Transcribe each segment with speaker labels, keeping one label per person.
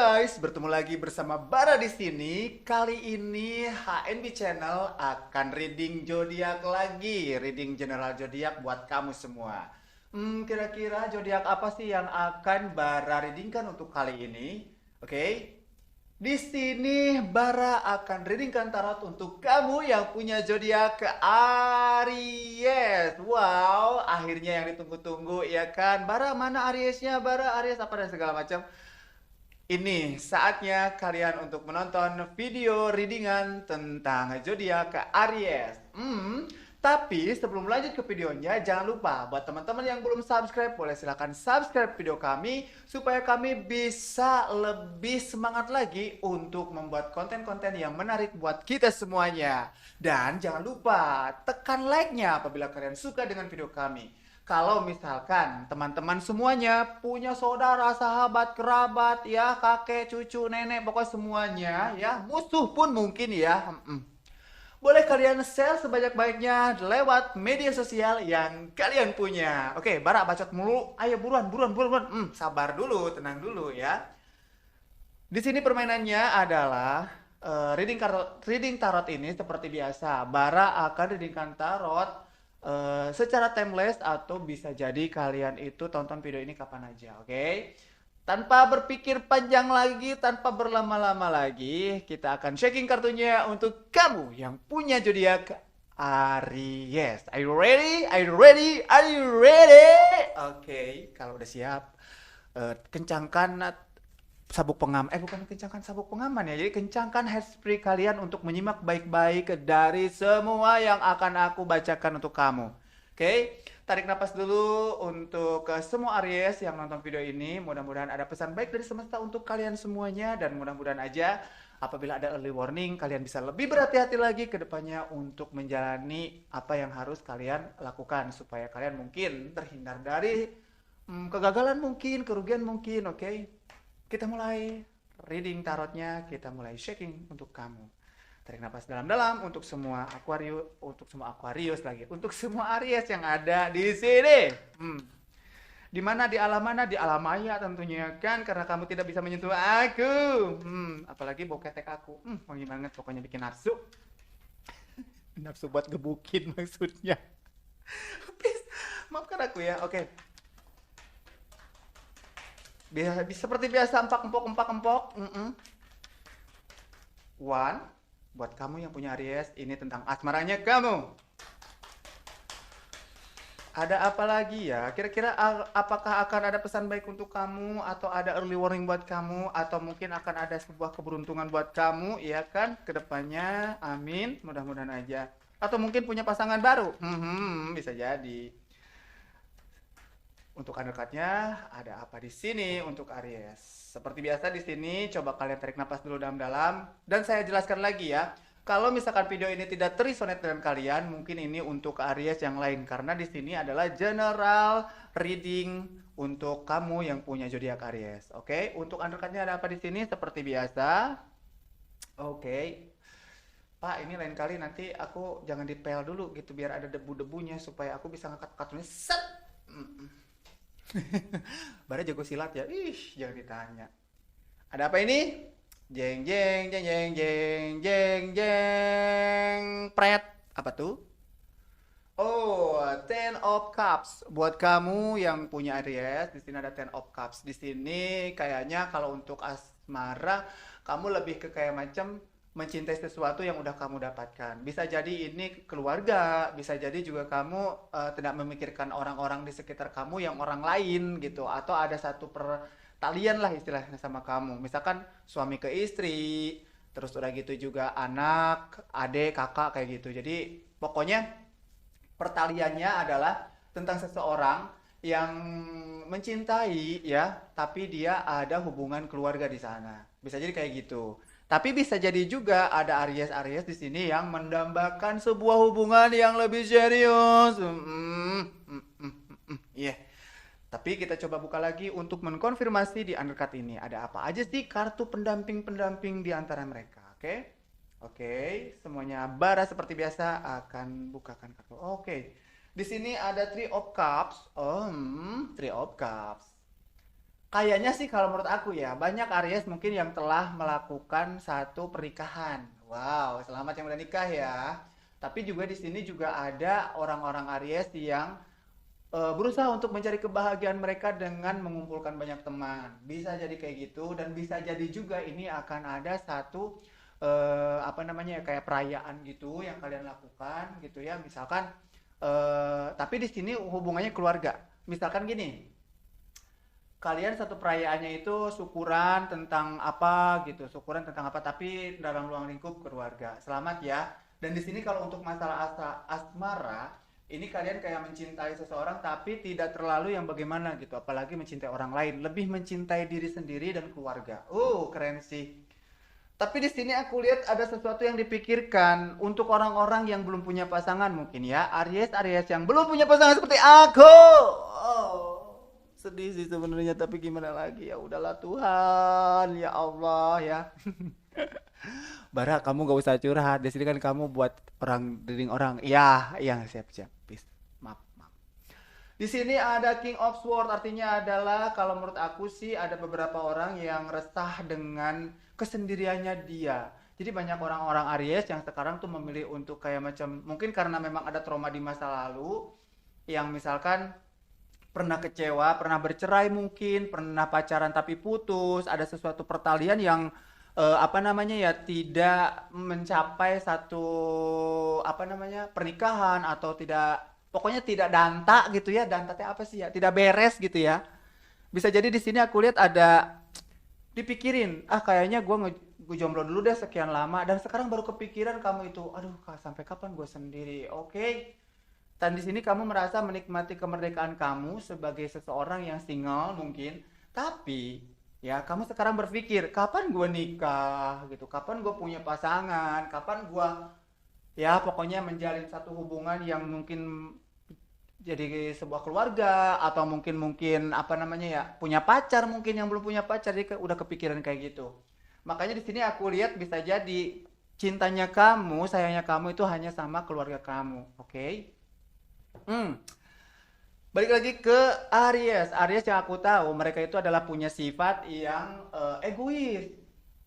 Speaker 1: guys, bertemu lagi bersama Bara di sini. Kali ini HNB Channel akan reading zodiak lagi, reading general zodiak buat kamu semua. Kira-kira zodiak apa sih yang akan Bara readingkan untuk kali ini? Oke. Di sini Bara akan readingkan tarot untuk kamu yang punya zodiak Aries. Wow, akhirnya yang ditunggu-tunggu ya kan. Bara mana Ariesnya? Bara Aries apa dan segala macam. Ini saatnya kalian untuk menonton video readingan tentang zodiak Aries. Tapi sebelum lanjut ke videonya, jangan lupa buat teman-teman yang belum subscribe, boleh silahkan subscribe video kami supaya kami bisa lebih semangat lagi untuk membuat konten-konten yang menarik buat kita semuanya. Dan jangan lupa tekan like-nya apabila kalian suka dengan video kami. Kalau misalkan teman-teman semuanya punya saudara, sahabat, kerabat, ya kakek, cucu, nenek, pokoknya semuanya, ya musuh pun mungkin ya. Boleh kalian share sebanyak-banyaknya lewat media sosial yang kalian punya. Oke, Bara bacot mulu. Ayo buruan, buruan, buruan, buruan. Sabar dulu, tenang dulu ya. Di sini permainannya adalah reading tarot ini seperti biasa. Bara akan readingkan tarot secara timeless atau bisa jadi kalian itu tonton video ini kapan aja, oke? Tanpa berpikir panjang lagi, tanpa berlama-lama lagi, kita akan checking kartunya untuk kamu yang punya zodiak Aries. Are you ready? Are you ready? Are you ready? Oke, kalau udah siap, kencangkan sabuk pengaman. Bukan kencangkan sabuk pengaman ya. Jadi kencangkan hairspray kalian untuk menyimak baik-baik dari semua yang akan aku bacakan untuk kamu. Oke, tarik napas dulu untuk semua Aries yang nonton video ini. Mudah-mudahan ada pesan baik dari semesta untuk kalian semuanya. Dan mudah-mudahan aja apabila ada early warning, kalian bisa lebih berhati-hati lagi ke depannya untuk menjalani apa yang harus kalian lakukan. Supaya kalian mungkin terhindar dari kegagalan mungkin, kerugian mungkin, oke? Kita mulai reading tarotnya, kita mulai shaking untuk kamu. Tarik nafas dalam-dalam untuk semua Aquarius, untuk semua Aquarius lagi, untuk semua Aries yang ada di sini. Di mana, di alam mana? Di alam maya tentunya kan, karena kamu tidak bisa menyentuh aku. Apalagi bau ketek aku. Wangi banget, pokoknya bikin nafsu. Nafsu buat gebukin maksudnya. Please, maafkan aku ya. Oke. Seperti biasa, empak empok. One, buat kamu yang punya Aries, ini tentang asmaranya kamu. Ada apa lagi ya? Kira-kira apakah akan ada pesan baik untuk kamu, atau ada early warning buat kamu, atau mungkin akan ada sebuah keberuntungan buat kamu, ya kan? Kedepannya, amin. Mudah-mudahan aja. Atau mungkin punya pasangan baru. Bisa jadi. Untuk undercardnya ada apa di sini untuk Aries? Seperti biasa di sini coba kalian tarik nafas dulu dalam-dalam dan saya jelaskan lagi ya. Kalau misalkan video ini tidak teresonate dengan kalian, mungkin ini untuk Aries yang lain karena di sini adalah general reading untuk kamu yang punya zodiak Aries. Oke, untuk undercardnya ada apa di sini? Seperti biasa. Oke. Pak, ini lain kali nanti aku jangan dipel dulu gitu biar ada debu-debunya supaya aku bisa ngangkat kartunya set. Bara jago silat ya. Jangan ditanya. Ada apa ini? Jeng jeng jeng jeng jeng jeng jeng pret. Apa tuh? Oh, Ten of Cups. Buat kamu yang punya Aries, di sini ada Ten of Cups. Di sini kayaknya kalau untuk asmara, kamu lebih ke kayak macam mencintai sesuatu yang udah kamu dapatkan. Bisa jadi ini keluarga, bisa jadi juga kamu tidak memikirkan orang-orang di sekitar kamu yang orang lain gitu, atau ada satu pertalian lah istilahnya sama kamu. Misalkan suami ke istri, terus udah gitu juga anak, adik, kakak kayak gitu. Jadi pokoknya pertaliannya adalah tentang seseorang yang mencintai ya, tapi dia ada hubungan keluarga di sana. Bisa jadi kayak gitu. Tapi bisa jadi juga ada Aries-Aries di sini yang mendambakan sebuah hubungan yang lebih serius. Iya. Tapi kita coba buka lagi untuk mengkonfirmasi di undercard ini. Ada apa aja sih kartu pendamping-pendamping di antara mereka. Oke? Oke, semuanya Bara seperti biasa akan bukakan kartu. Oke. Di sini ada Three of Cups. Three of Cups. Kayaknya sih kalau menurut aku ya, banyak Aries mungkin yang telah melakukan satu pernikahan. Wow, selamat yang udah nikah ya. Tapi juga di sini juga ada orang-orang Aries yang berusaha untuk mencari kebahagiaan mereka dengan mengumpulkan banyak teman. Bisa jadi kayak gitu dan bisa jadi juga ini akan ada satu apa namanya ya kayak perayaan gitu yang kalian lakukan gitu ya. Misalkan tapi di sini hubungannya keluarga. Misalkan gini, kalian satu perayaannya itu syukuran tentang apa gitu, syukuran tentang apa tapi dalam ruang lingkup keluarga. Selamat ya. Dan di sini kalau untuk masalah asmara, ini kalian kayak mencintai seseorang tapi tidak terlalu yang bagaimana gitu, apalagi mencintai orang lain, lebih mencintai diri sendiri dan keluarga. Keren sih. Tapi di sini aku lihat ada sesuatu yang dipikirkan untuk orang-orang yang belum punya pasangan mungkin ya. Aries yang belum punya pasangan seperti aku. Sedih sih sebenarnya tapi gimana lagi ya udahlah Tuhan ya Allah ya. Bara kamu gak usah curhat. Di sini kan kamu buat orang reading orang. Iya, iya siap siap. Peace. Maaf, maaf. Di sini ada King of Swords artinya adalah kalau menurut aku sih ada beberapa orang yang resah dengan kesendiriannya dia. Jadi banyak orang-orang Aries yang sekarang tuh memilih untuk kayak macam mungkin karena memang ada trauma di masa lalu yang misalkan pernah kecewa, pernah bercerai mungkin, pernah pacaran tapi putus, ada sesuatu pertalian yang apa namanya ya tidak mencapai satu apa namanya pernikahan atau tidak pokoknya tidak danta gitu ya. Danta apa sih ya? Tidak beres gitu ya. Bisa jadi di sini aku lihat ada dipikirin, kayaknya gue jomblo dulu deh sekian lama dan sekarang baru kepikiran kamu itu. Aduh, sampai kapan gue sendiri? Oke. Dan di sini kamu merasa menikmati kemerdekaan kamu sebagai seseorang yang single mungkin, tapi ya kamu sekarang berpikir kapan gue nikah gitu, kapan gue punya pasangan, kapan gue ya pokoknya menjalin satu hubungan yang mungkin jadi sebuah keluarga atau mungkin mungkin apa namanya ya punya pacar mungkin yang belum punya pacar jadi udah kepikiran kayak gitu. Makanya di sini aku lihat bisa jadi cintanya kamu, sayangnya kamu itu hanya sama keluarga kamu, oke? Okay? Balik lagi ke Aries. Aries yang aku tahu mereka itu adalah punya sifat yang egois,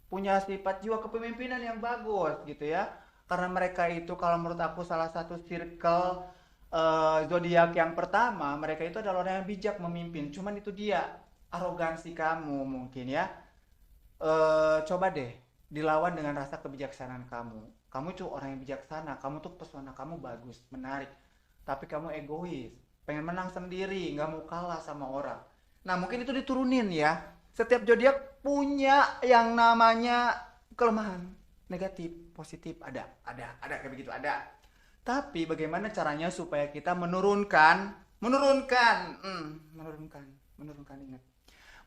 Speaker 1: punya sifat jiwa kepemimpinan yang bagus gitu ya. Karena mereka itu kalau menurut aku salah satu circle zodiak yang pertama, mereka itu adalah orang yang bijak memimpin. Cuman itu dia arogansi kamu mungkin ya. Coba deh dilawan dengan rasa kebijaksanaan kamu. Kamu tuh orang yang bijaksana, kamu tuh pesona kamu bagus, menarik. Tapi kamu egois, pengen menang sendiri, nggak mau kalah sama orang. Nah mungkin itu diturunin ya. Setiap zodiak punya yang namanya kelemahan, negatif, positif, ada kayak begitu, ada. Tapi bagaimana caranya supaya kita menurunkan ingat,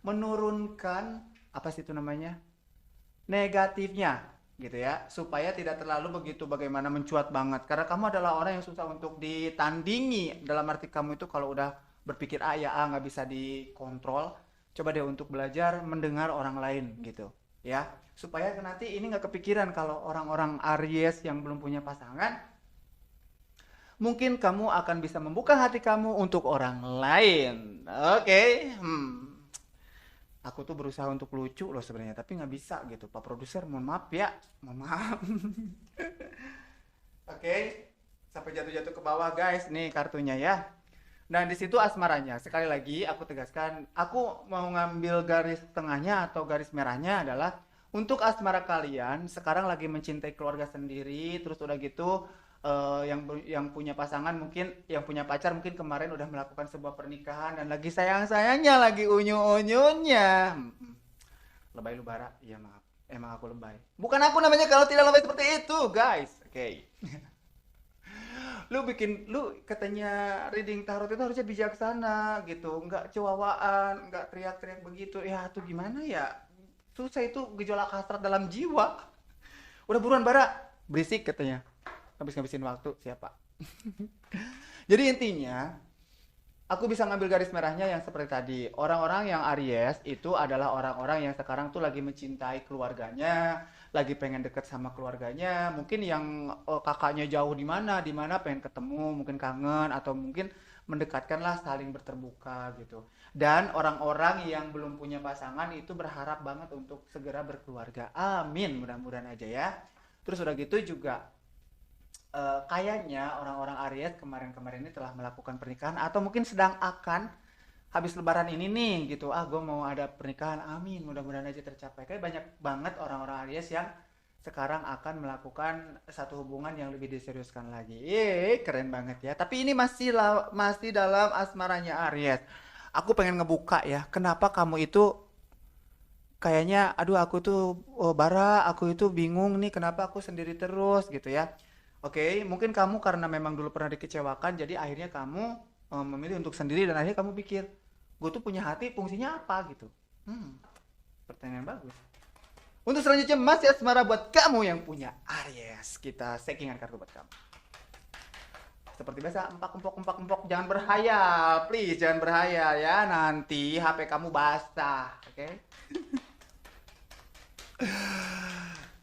Speaker 1: menurunkan apa sih itu namanya negatifnya gitu ya supaya tidak terlalu begitu bagaimana mencuat banget karena kamu adalah orang yang susah untuk ditandingi dalam arti kamu itu kalau udah berpikir ya nggak bisa dikontrol. Coba deh untuk belajar mendengar orang lain gitu ya supaya nanti ini nggak kepikiran kalau orang-orang Aries yang belum punya pasangan mungkin kamu akan bisa membuka hati kamu untuk orang lain. Oke, okay? Aku tuh berusaha untuk lucu loh sebenarnya tapi nggak bisa gitu Pak Produser, mohon maaf ya, mohon maaf. Oke, sampai jatuh-jatuh ke bawah guys nih kartunya ya. Nah di situ asmaranya sekali lagi aku tegaskan aku mau ngambil garis tengahnya atau garis merahnya adalah untuk asmara kalian sekarang lagi mencintai keluarga sendiri terus udah gitu yang punya pasangan mungkin yang punya pacar mungkin kemarin udah melakukan sebuah pernikahan dan lagi sayang-sayangnya lagi unyu-unyunya. Lebay lu bara, iya maaf emang aku lebay, bukan aku namanya kalau tidak lebay seperti itu guys. Oke. Okay. Lu katanya reading tarot itu harusnya bijaksana gitu nggak cewawaan nggak teriak-teriak begitu ya tuh gimana ya susah itu gejolak hasrat dalam jiwa. Udah buruan bara berisik katanya ngabisin waktu siapa. Jadi intinya aku bisa ngambil garis merahnya yang seperti tadi orang-orang yang Aries itu adalah orang-orang yang sekarang tuh lagi mencintai keluarganya lagi pengen deket sama keluarganya mungkin yang kakaknya jauh di mana pengen ketemu mungkin kangen atau mungkin mendekatkanlah, saling berterbuka gitu. Dan orang-orang yang belum punya pasangan itu berharap banget untuk segera berkeluarga. Amin, mudah-mudahan aja ya. Terus udah gitu juga kayaknya orang-orang Aries kemarin-kemarin ini telah melakukan pernikahan atau mungkin sedang akan habis lebaran ini nih gitu. Ah, gue mau ada pernikahan. Amin, mudah-mudahan aja tercapai. Kayak banyak banget orang-orang Aries yang sekarang akan melakukan satu hubungan yang lebih diseriuskan lagi. Keren banget ya. Tapi ini masih dalam asmaranya Aries. Aku pengen ngebuka ya. Kenapa kamu itu kayaknya, aduh aku tuh, oh, bara, aku itu bingung nih kenapa aku sendiri terus gitu ya. Oke, mungkin kamu karena memang dulu pernah dikecewakan, jadi akhirnya kamu memilih untuk sendiri dan akhirnya kamu pikir, gue tuh punya hati, fungsinya apa gitu. Hmm, pertanyaan bagus. Untuk selanjutnya masih asmara buat kamu yang punya Aries. Kita settingan kartu buat kamu. Seperti biasa, empok, jangan berhayal, please jangan berhayal ya. Nanti HP kamu basah, oke? Okay?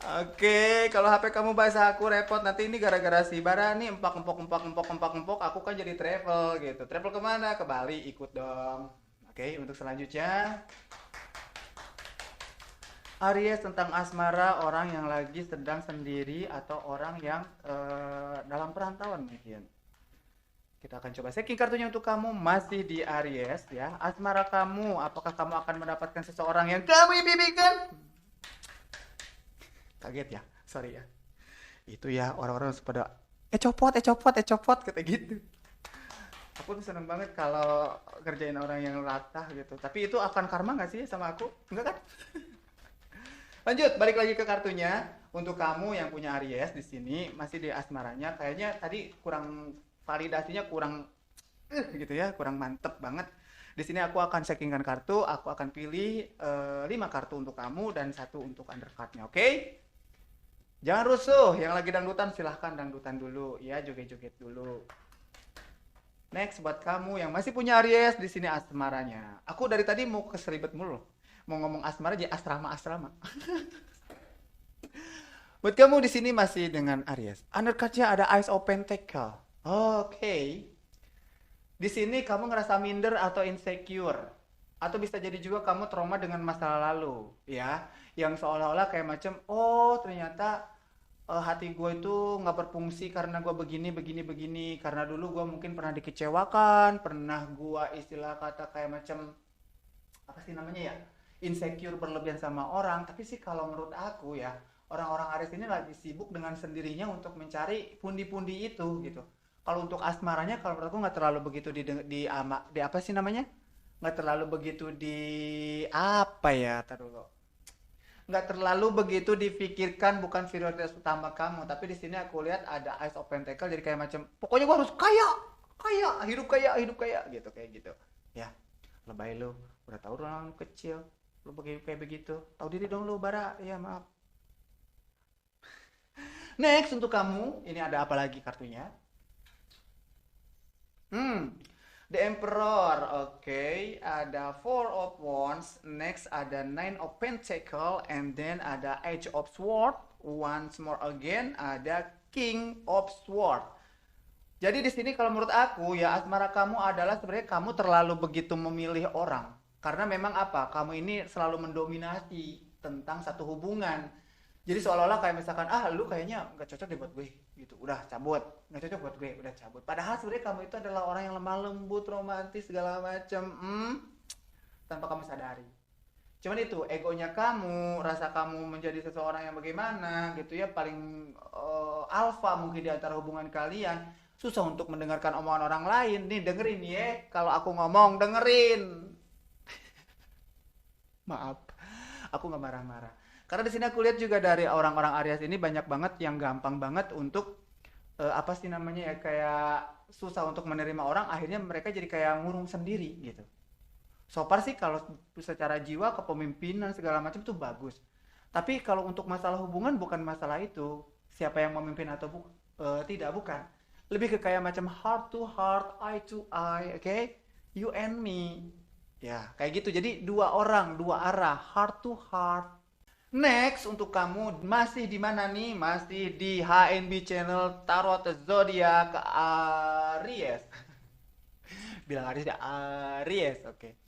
Speaker 1: Oke, kalau HP kamu basah aku repot nanti ini gara-gara si Bara nih empok, aku kan jadi travel gitu. Travel kemana? Ke Bali, ikut dong. Oke, untuk selanjutnya Aries tentang asmara, orang yang lagi sedang sendiri atau orang yang dalam perantauan mungkin. Kita akan coba checking kartunya untuk kamu, masih di Aries ya. Asmara kamu, apakah kamu akan mendapatkan seseorang yang kamu impikan? Kaget ya, sorry ya. Itu ya orang-orang pada copot kata gitu. Aku tuh seneng banget kalau kerjain orang yang latah gitu. Tapi itu akan karma nggak sih sama aku? Enggak kan? Lanjut, balik lagi ke kartunya. Untuk kamu yang punya Aries di sini masih di asmaranya, kayaknya tadi kurang validasinya kurang gitu ya, kurang mantep banget. Di sini aku akan checkingkan kartu, aku akan pilih 5 kartu untuk kamu dan 1 untuk undercardnya, oke? Jangan rusuh, yang lagi dangdutan silahkan dangdutan dulu ya, joget-joget dulu. Next buat kamu yang masih punya Aries di sini asmaranya. Aku dari tadi mau keseribet mulu. Mau ngomong asmara aja asrama. Buat kamu di sini masih dengan Aries. Undercardnya ada Ace of Pentacle. Oke. Di sini kamu ngerasa minder atau insecure. Atau bisa jadi juga kamu trauma dengan masa lalu, ya. Yang seolah-olah kayak macam, oh ternyata hati gue itu nggak berfungsi karena gue begini. Karena dulu gue mungkin pernah dikecewakan, pernah gue istilah kata kayak macam, apa sih namanya ya? Insecure berlebihan sama orang. Tapi sih kalau menurut aku ya, orang-orang Aries ini lagi sibuk dengan sendirinya untuk mencari pundi-pundi itu gitu. Kalau untuk asmaranya, kalau menurut aku nggak terlalu begitu di apa sih namanya? Nggak terlalu begitu di apa ya? Tar dulu. Nggak terlalu begitu difikirkan, bukan prioritas utama kamu. Tapi di sini aku lihat ada Ace of Pentacle, jadi kayak macam, pokoknya gua harus hidup kaya gitu, kayak gitu. Ya, lebay lu. Udah tahu orang kecil, lu kayak begitu. Tahu diri dong lu, Bara. Ya maaf. Next untuk kamu, ini ada apa lagi kartunya? The Emperor, oke. Ada Four of Wands, next ada Nine of Pentacle, and then ada Age of Sword. Once more again, ada King of Sword. Jadi di sini kalau menurut aku ya asmara kamu adalah sebenarnya kamu terlalu begitu memilih orang. Karena memang apa? Kamu ini selalu mendominasi tentang satu hubungan. Jadi seolah-olah kayak misalkan, ah lu kayaknya nggak cocok deh buat gue gitu, udah cabut. Nggak cocok buat gue, udah cabut. Padahal sebenarnya kamu itu adalah orang yang lemah lembut, romantis segala macam, tanpa kamu sadari. Cuman itu egonya kamu, rasa kamu menjadi seseorang yang bagaimana gitu ya, paling alfa mungkin di antara hubungan kalian. Susah untuk mendengarkan omongan orang lain. Nih dengerin ya, kalau aku ngomong dengerin. Maaf, aku nggak marah-marah. Karena di sini aku lihat juga dari orang-orang Aries ini banyak banget yang gampang banget untuk apa sih namanya ya, kayak susah untuk menerima orang, akhirnya mereka jadi kayak ngurung sendiri gitu. So far sih kalau secara jiwa kepemimpinan segala macam tuh bagus. Tapi kalau untuk masalah hubungan bukan masalah itu siapa yang memimpin atau tidak, bukan. Lebih ke kayak macam heart to heart, eye to eye, oke? Okay? You and me. Ya, kayak gitu. Jadi dua orang, dua arah, heart to heart. Next untuk kamu masih di mana nih? Masih di HNB channel Tarot Zodiac Aries. Bilang Aries ya, Aries, oke.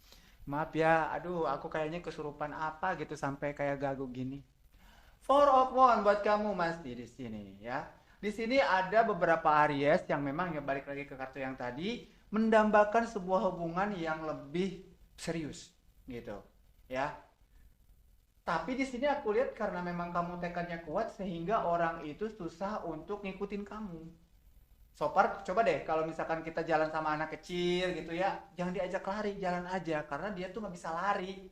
Speaker 1: Maaf ya, aduh aku kayaknya kesurupan apa gitu sampai kayak gagu gini. Four of One buat kamu Mas di sini ya. Di sini ada beberapa Aries yang memang ya balik lagi ke kartu yang tadi mendambakan sebuah hubungan yang lebih serius gitu ya. Tapi di sini aku lihat karena memang kamu tekadnya kuat sehingga orang itu susah untuk ngikutin kamu. So far, coba deh kalau misalkan kita jalan sama anak kecil gitu ya, jangan diajak lari, jalan aja karena dia tuh nggak bisa lari.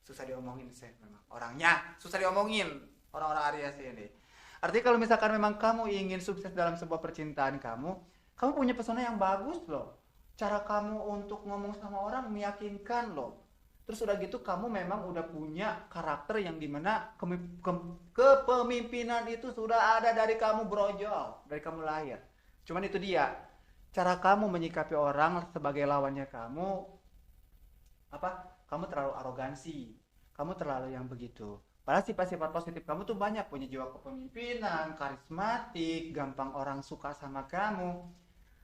Speaker 1: Susah diomongin sih memang orangnya, susah diomongin orang-orang Aries ini. Artinya kalau misalkan memang kamu ingin sukses dalam sebuah percintaan kamu punya pesona yang bagus loh. Cara kamu untuk ngomong sama orang meyakinkan loh. Terus udah gitu kamu memang udah punya karakter yang dimana kepemimpinan itu sudah ada dari kamu brojol, dari kamu lahir. Cuman itu dia, cara kamu menyikapi orang sebagai lawannya kamu, apa? Kamu terlalu arogansi, kamu terlalu yang begitu. Padahal sifat-sifat positif kamu tuh banyak, punya jiwa kepemimpinan, karismatik, gampang orang suka sama kamu.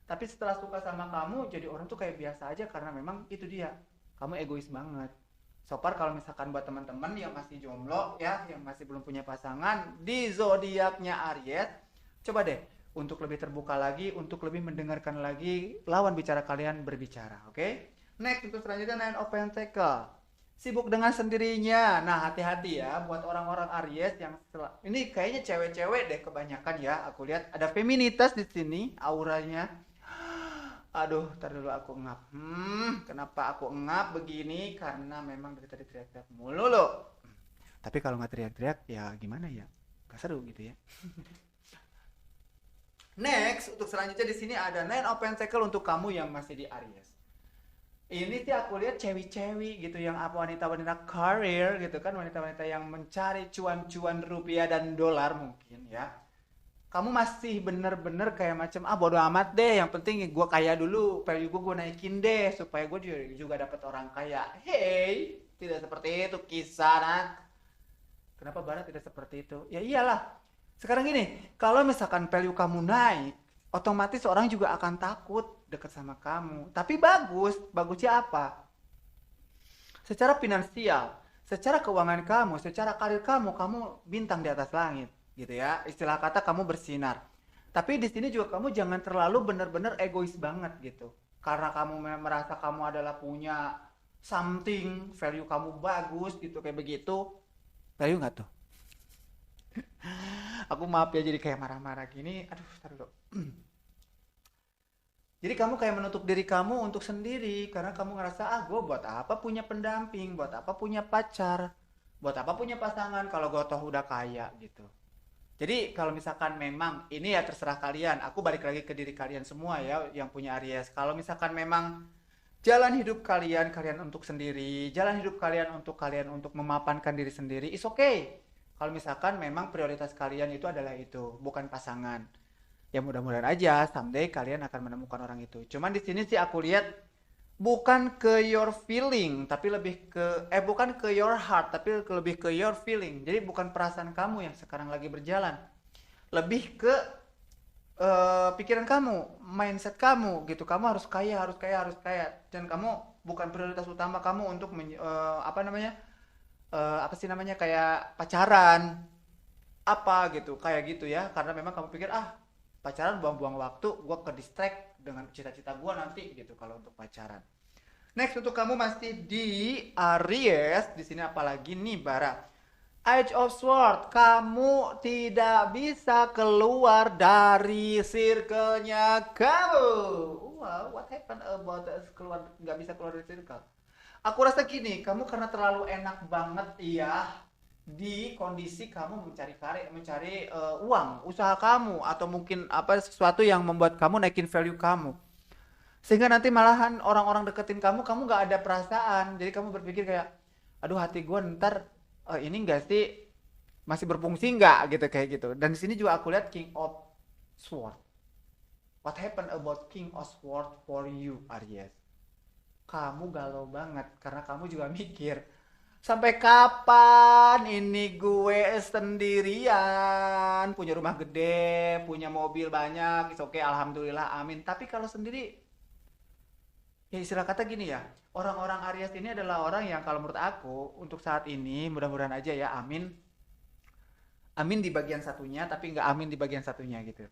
Speaker 1: Tapi setelah suka sama kamu, jadi orang tuh kayak biasa aja karena memang itu dia. Kamu egois banget. So far kalau misalkan buat teman-teman yang masih jomblo ya, yang masih belum punya pasangan di zodiaknya Aries, coba deh untuk lebih terbuka lagi, untuk lebih mendengarkan lagi lawan bicara kalian berbicara, oke? Okay? Next untuk selanjutnya Nine of Pentacles. Sibuk dengan sendirinya. Nah, hati-hati ya buat orang-orang Aries yang ini kayaknya cewek-cewek deh kebanyakan ya. Aku lihat ada feminitas di sini auranya. Aduh, ntar dulu aku ngap. Kenapa aku ngap begini? Karena memang dari tadi teriak-teriak mulu loh. Tapi kalau nggak teriak-teriak ya gimana ya? Gak seru gitu ya. Next, untuk selanjutnya di sini ada Nine of Pentacles untuk kamu yang masih di Aries. Ini sih aku lihat cewek-cewek gitu yang apa wanita-wanita karir gitu kan, wanita-wanita yang mencari cuan-cuan rupiah dan dolar mungkin ya. Kamu masih bener-bener kayak macam bodo amat deh, yang penting gue kaya dulu, value gue naikin deh supaya gue juga dapat orang kaya. Hey, tidak seperti itu kisah nak. Kenapa Barat tidak seperti itu? Ya iyalah. Sekarang gini, kalau misalkan value kamu naik, otomatis orang juga akan takut dekat sama kamu. Tapi bagusnya apa? Secara finansial, secara keuangan kamu, secara karir kamu bintang di atas langit, gitu ya. Istilah kata kamu bersinar. Tapi di sini juga kamu jangan terlalu benar-benar egois banget gitu. Karena kamu merasa kamu adalah punya something, value kamu bagus gitu kayak begitu. Value nggak tuh? Aku maaf ya jadi kayak marah-marah gini. Aduh, taruh. Jadi kamu kayak menutup diri kamu untuk sendiri karena kamu ngerasa gue buat apa punya pendamping, buat apa punya pacar, buat apa punya pasangan kalau gue toh udah kaya gitu. Jadi kalau misalkan memang ini ya terserah kalian, aku balik lagi ke diri kalian semua ya yang punya Aries. Kalau misalkan memang jalan hidup kalian untuk sendiri, jalan hidup kalian untuk memapankan diri sendiri, is okay. Kalau misalkan memang prioritas kalian itu adalah itu, bukan pasangan. Ya mudah-mudahan aja someday kalian akan menemukan orang itu. Cuman di sini sih aku lihat bukan ke your feeling, tapi lebih ke bukan ke your heart, tapi lebih ke your feeling. Jadi bukan perasaan kamu yang sekarang lagi berjalan. Lebih ke pikiran kamu, mindset kamu gitu. Kamu harus kaya, harus kaya, harus kaya. Dan kamu bukan prioritas utama kamu untuk apa namanya? Apa sih namanya kayak pacaran apa gitu, kayak gitu ya. Karena memang kamu pikir pacaran buang-buang waktu, gue ke distract dengan cita-cita gue nanti gitu kalau untuk pacaran. Next untuk kamu masih di Aries, di sini apalagi nih Bara. Age of Swords, kamu tidak bisa keluar dari circle-nya kamu. Wow, what happened about keluar nggak bisa keluar dari circle? Aku rasa gini, kamu karena terlalu enak banget ya di kondisi kamu mencari uang, usaha kamu atau mungkin apa sesuatu yang membuat kamu naikin value kamu. Sehingga nanti malahan orang-orang deketin kamu nggak ada perasaan. Jadi kamu berpikir kayak, aduh hati gue ntar ini enggak sih masih berfungsi nggak gitu kayak gitu. Dan di sini juga aku lihat King of Sword. What happened about King of Sword for you, Aries? Kamu galau banget karena kamu juga mikir, Sampai kapan ini gue sendirian, punya rumah gede, punya mobil banyak, oke, alhamdulillah, amin. Tapi kalau sendiri, ya istilah kata gini ya, orang-orang Aries ini adalah orang yang kalau menurut aku, untuk saat ini, mudah-mudahan aja ya, amin. Amin di bagian satunya, tapi nggak amin di bagian satunya gitu.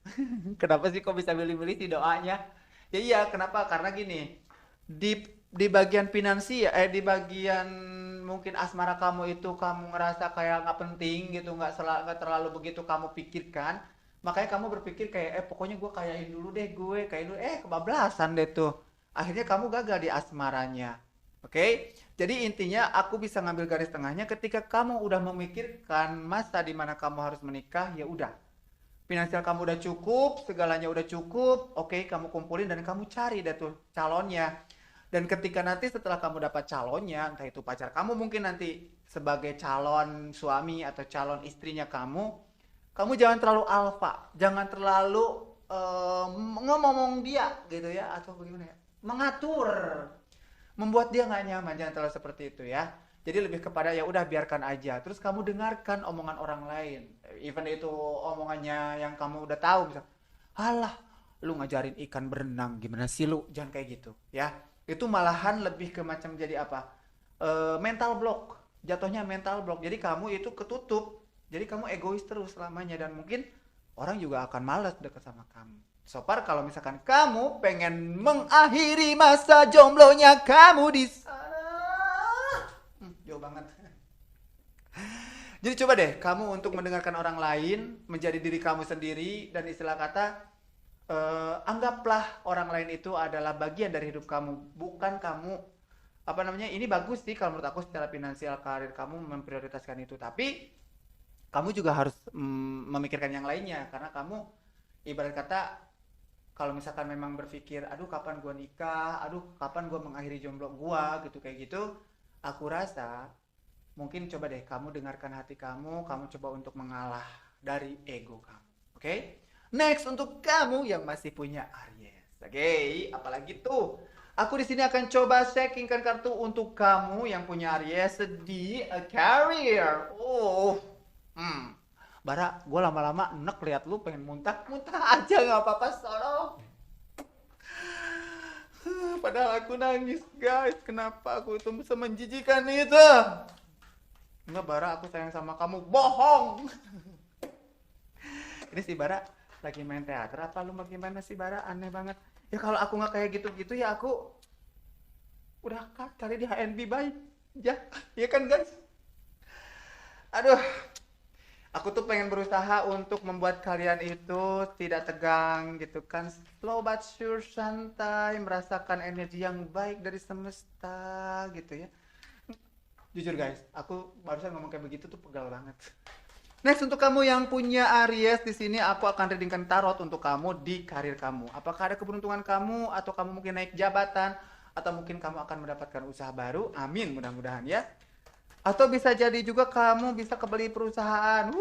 Speaker 1: Kenapa sih kok bisa milih-milih di doanya? Ya iya, kenapa? Karena gini, di bagian finansial, di bagian mungkin asmara kamu itu kamu ngerasa kayak nggak penting gitu, nggak terlalu begitu kamu pikirkan, makanya kamu berpikir kayak, pokoknya gue kayain dulu deh, gue kayain dulu, kebablasan deh tuh. Akhirnya kamu gagal di asmaranya. Oke? Jadi intinya aku bisa ngambil garis tengahnya ketika kamu udah memikirkan masa di mana kamu harus menikah, ya udah. Finansial kamu udah cukup, segalanya udah cukup, oke, kamu kumpulin dan kamu cari deh tuh calonnya. Dan ketika nanti setelah kamu dapat calonnya, entah itu pacar kamu mungkin nanti sebagai calon suami atau calon istrinya kamu jangan terlalu alfa, jangan terlalu ngomong dia gitu ya, atau bagaimana ya, mengatur, membuat dia nggak nyaman, jangan terlalu seperti itu ya. Jadi lebih kepada ya udah biarkan aja. Terus kamu dengarkan omongan orang lain. Even itu omongannya yang kamu udah tahu, misal, "Halah, lu ngajarin ikan berenang gimana sih lu?" Jangan kayak gitu, ya. Itu malahan lebih ke macam jadi apa? Mental block. Jatuhnya mental block. Jadi kamu itu ketutup. Jadi kamu egois terus selamanya dan mungkin orang juga akan malas dekat sama kamu. So far kalau misalkan kamu pengen mengakhiri masa jomblonya kamu di sana. Jauh banget. Jadi coba deh kamu untuk mendengarkan orang lain, menjadi diri kamu sendiri dan istilah kata anggaplah orang lain itu adalah bagian dari hidup kamu, bukan kamu apa namanya. Ini bagus sih kalau menurut aku secara finansial karir kamu memprioritaskan itu, tapi kamu juga harus memikirkan yang lainnya karena kamu ibarat kata kalau misalkan memang berpikir, aduh kapan gua nikah, aduh kapan gua mengakhiri jomblo gua gitu kayak gitu, aku rasa mungkin coba deh kamu dengarkan hati kamu coba untuk mengalah dari ego kamu. Oke? Okay? Next untuk kamu yang masih punya Aries. Oke, okay? Apalagi tuh? Aku di sini akan coba sharingkan kartu untuk kamu yang punya Aries di career. Oh. Bara, gue lama-lama enek lihat lu pengen muntah aja nggak apa-apa, sorong. Padahal aku nangis guys, kenapa aku itu bisa menjijikan itu? Enggak Bara, aku sayang sama kamu, bohong. Ini si Bara lagi main teater apa lu bagaimana sih Bara, aneh banget. Ya kalau aku nggak kayak gitu-gitu ya aku udah cari di HNB baik, ya kan guys. Aduh, aku tuh pengen berusaha untuk membuat kalian itu tidak tegang gitu kan. Slow but sure, santai, merasakan energi yang baik dari semesta gitu ya. Jujur guys, aku barusan ngomong kayak begitu tuh pegal banget. Next untuk kamu yang punya Aries di sini aku akan readingkan tarot untuk kamu di karir kamu. Apakah ada keberuntungan kamu atau kamu mungkin naik jabatan atau mungkin kamu akan mendapatkan usaha baru? Amin, mudah-mudahan ya. Atau bisa jadi juga kamu bisa kebeli perusahaan.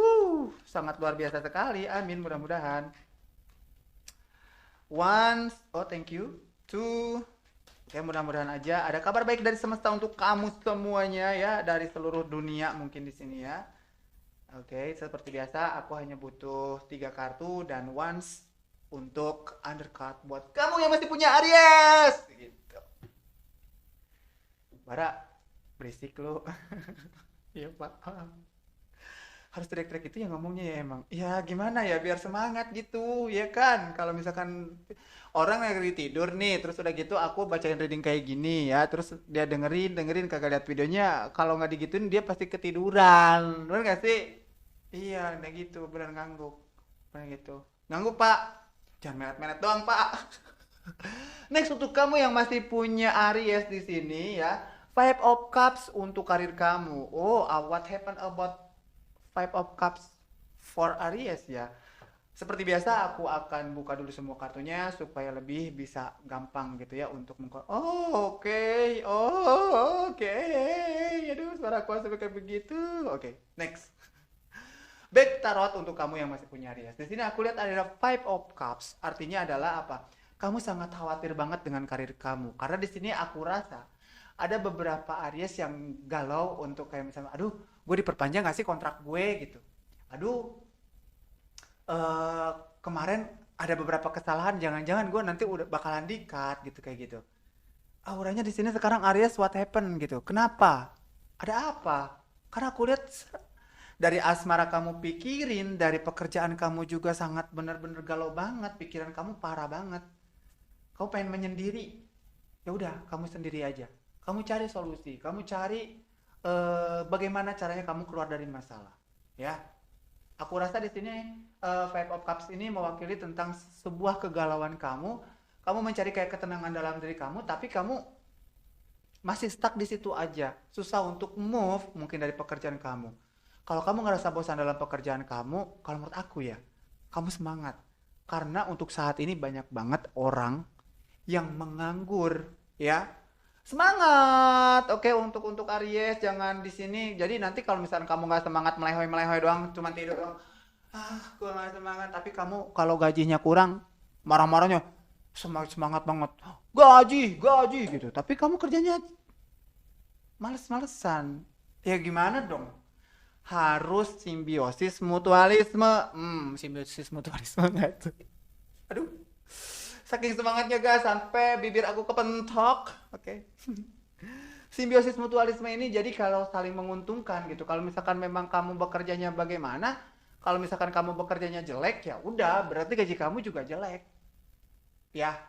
Speaker 1: Sangat luar biasa sekali. Amin, mudah-mudahan. One, oh thank you. Two, oke, mudah-mudahan aja ada kabar baik dari semesta untuk kamu semuanya ya, dari seluruh dunia mungkin di sini ya. Oke, seperti biasa aku hanya butuh 3 kartu dan once untuk undercard buat kamu yang masih punya Aries. Gitu. Bara, berisik lu. Iya pak, harus teriak-teriak itu ya ngomongnya ya emang. Ya gimana ya biar semangat gitu ya kan. Kalau misalkan orang lagi tidur nih, terus udah gitu aku bacain reading kayak gini ya, terus dia dengerin kagak lihat videonya, kalau nggak digituin dia pasti ketiduran, bener nggak sih? Iya, kayak gitu, bener ngangguk, bener gitu, ngangguk pak, jangan melet-melet doang pak. Next untuk kamu yang masih punya Aries di sini ya, Five of Cups untuk karir kamu. Oh, what happened about Five of Cups for Aries ya? Seperti biasa aku akan buka dulu semua kartunya supaya lebih bisa gampang gitu ya untuk Oh, oke. Oh, oke. Aduh, suara aku sampai kayak begitu. Oke, next. Back tarot untuk kamu yang masih punya Aries. Di sini aku lihat ada Five of Cups. Artinya adalah apa? Kamu sangat khawatir banget dengan karir kamu. Karena di sini aku rasa Ada beberapa Aries yang galau untuk kayak misalnya, aduh, gue diperpanjang gak sih kontrak gue gitu. Aduh, eh kemarin ada beberapa kesalahan, jangan-jangan gue nanti udah bakalan di-cut gitu kayak gitu. Auranya di sini sekarang Aries what happened gitu. Kenapa? Ada apa? Karena aku lihat dari asmara kamu pikirin, dari pekerjaan kamu juga sangat bener-bener galau banget, pikiran kamu parah banget. Kamu pengen menyendiri, ya udah kamu sendiri aja. Kamu cari solusi, kamu cari bagaimana caranya kamu keluar dari masalah. Ya, aku rasa di sini Five of Cups ini mewakili tentang sebuah kegalauan kamu. Kamu mencari kayak ketenangan dalam diri kamu, tapi kamu masih stuck di situ aja. Susah untuk move mungkin dari pekerjaan kamu. Kalau kamu ngerasa bosan dalam pekerjaan kamu, kalau menurut aku ya, kamu semangat. Karena untuk saat ini banyak banget orang yang menganggur, ya. Semangat. Oke, untuk Aries jangan di sini. Jadi nanti kalau misalnya kamu nggak semangat melehoi-melehoi doang, cuma tidur doang. Ah, gue nggak semangat. Tapi kamu kalau gajinya kurang, marah-marahnya semangat semangat banget. Gaji, gaji gitu. Tapi kamu kerjanya males-malesan. Ya gimana dong? Harus simbiosis mutualisme. Simbiosis mutualisme nggak tuh? Aduh, saking semangatnya guys sampai bibir aku kepentok. Oke. Simbiosis mutualisme ini jadi kalau saling menguntungkan gitu. Kalau misalkan memang kamu bekerjanya bagaimana, kalau misalkan kamu bekerjanya jelek ya udah berarti gaji kamu juga jelek. Ya,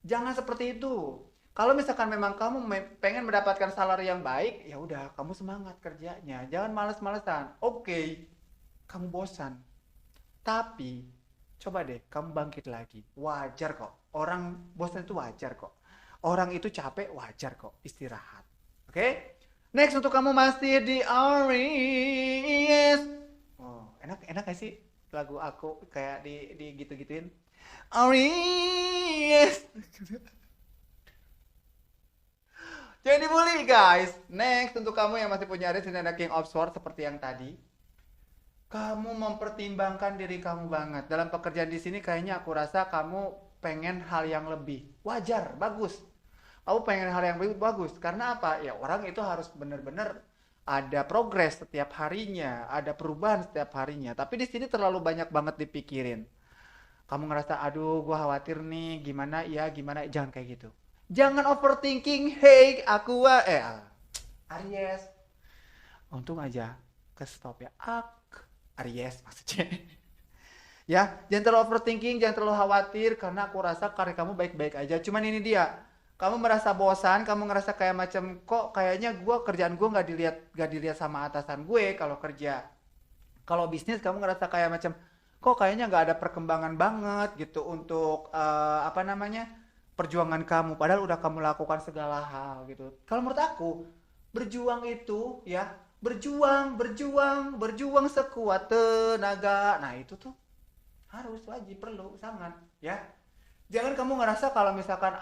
Speaker 1: jangan seperti itu. Kalau misalkan memang kamu pengen mendapatkan salary yang baik, ya udah kamu semangat kerjanya. Jangan males-malesan. Oke, kamu bosan. Tapi coba deh kamu bangkit lagi. Wajar kok. Orang bosan itu wajar kok. Orang itu capek wajar kok. Istirahat. Oke? Next untuk kamu masih di Aries. Oh, enak enak gak sih lagu aku kayak di gitu-gituin? Aries. Jangan dibully guys. Next untuk kamu yang masih punya Aries ini ada King of Swords seperti yang tadi. Kamu mempertimbangkan diri kamu banget. Dalam pekerjaan di sini kayaknya aku rasa kamu pengen hal yang lebih. Wajar, bagus. Kamu pengen hal yang lebih bagus. Karena apa? Ya orang itu harus benar-benar ada progres setiap harinya, ada perubahan setiap harinya. Tapi di sini terlalu banyak banget dipikirin. Kamu ngerasa, aduh, gue khawatir nih, gimana ya, gimana, jangan kayak gitu. Jangan overthinking, hey, aku, Aries. Untung aja ke stop ya. Aries maksudnya. Ya, jangan terlalu overthinking, jangan terlalu khawatir karena aku rasa karir kamu baik-baik aja. Cuman ini dia, kamu merasa bosan, kamu ngerasa kayak macam kok kayaknya kerjaan gue nggak dilihat sama atasan gue kalau kerja. Kalau bisnis kamu ngerasa kayak macam kok kayaknya nggak ada perkembangan banget gitu untuk apa namanya perjuangan kamu. Padahal udah kamu lakukan segala hal gitu. Kalau menurut aku berjuang itu ya berjuang sekuat tenaga. Nah itu tuh harus wajib perlu sangat ya. Jangan kamu ngerasa kalau misalkan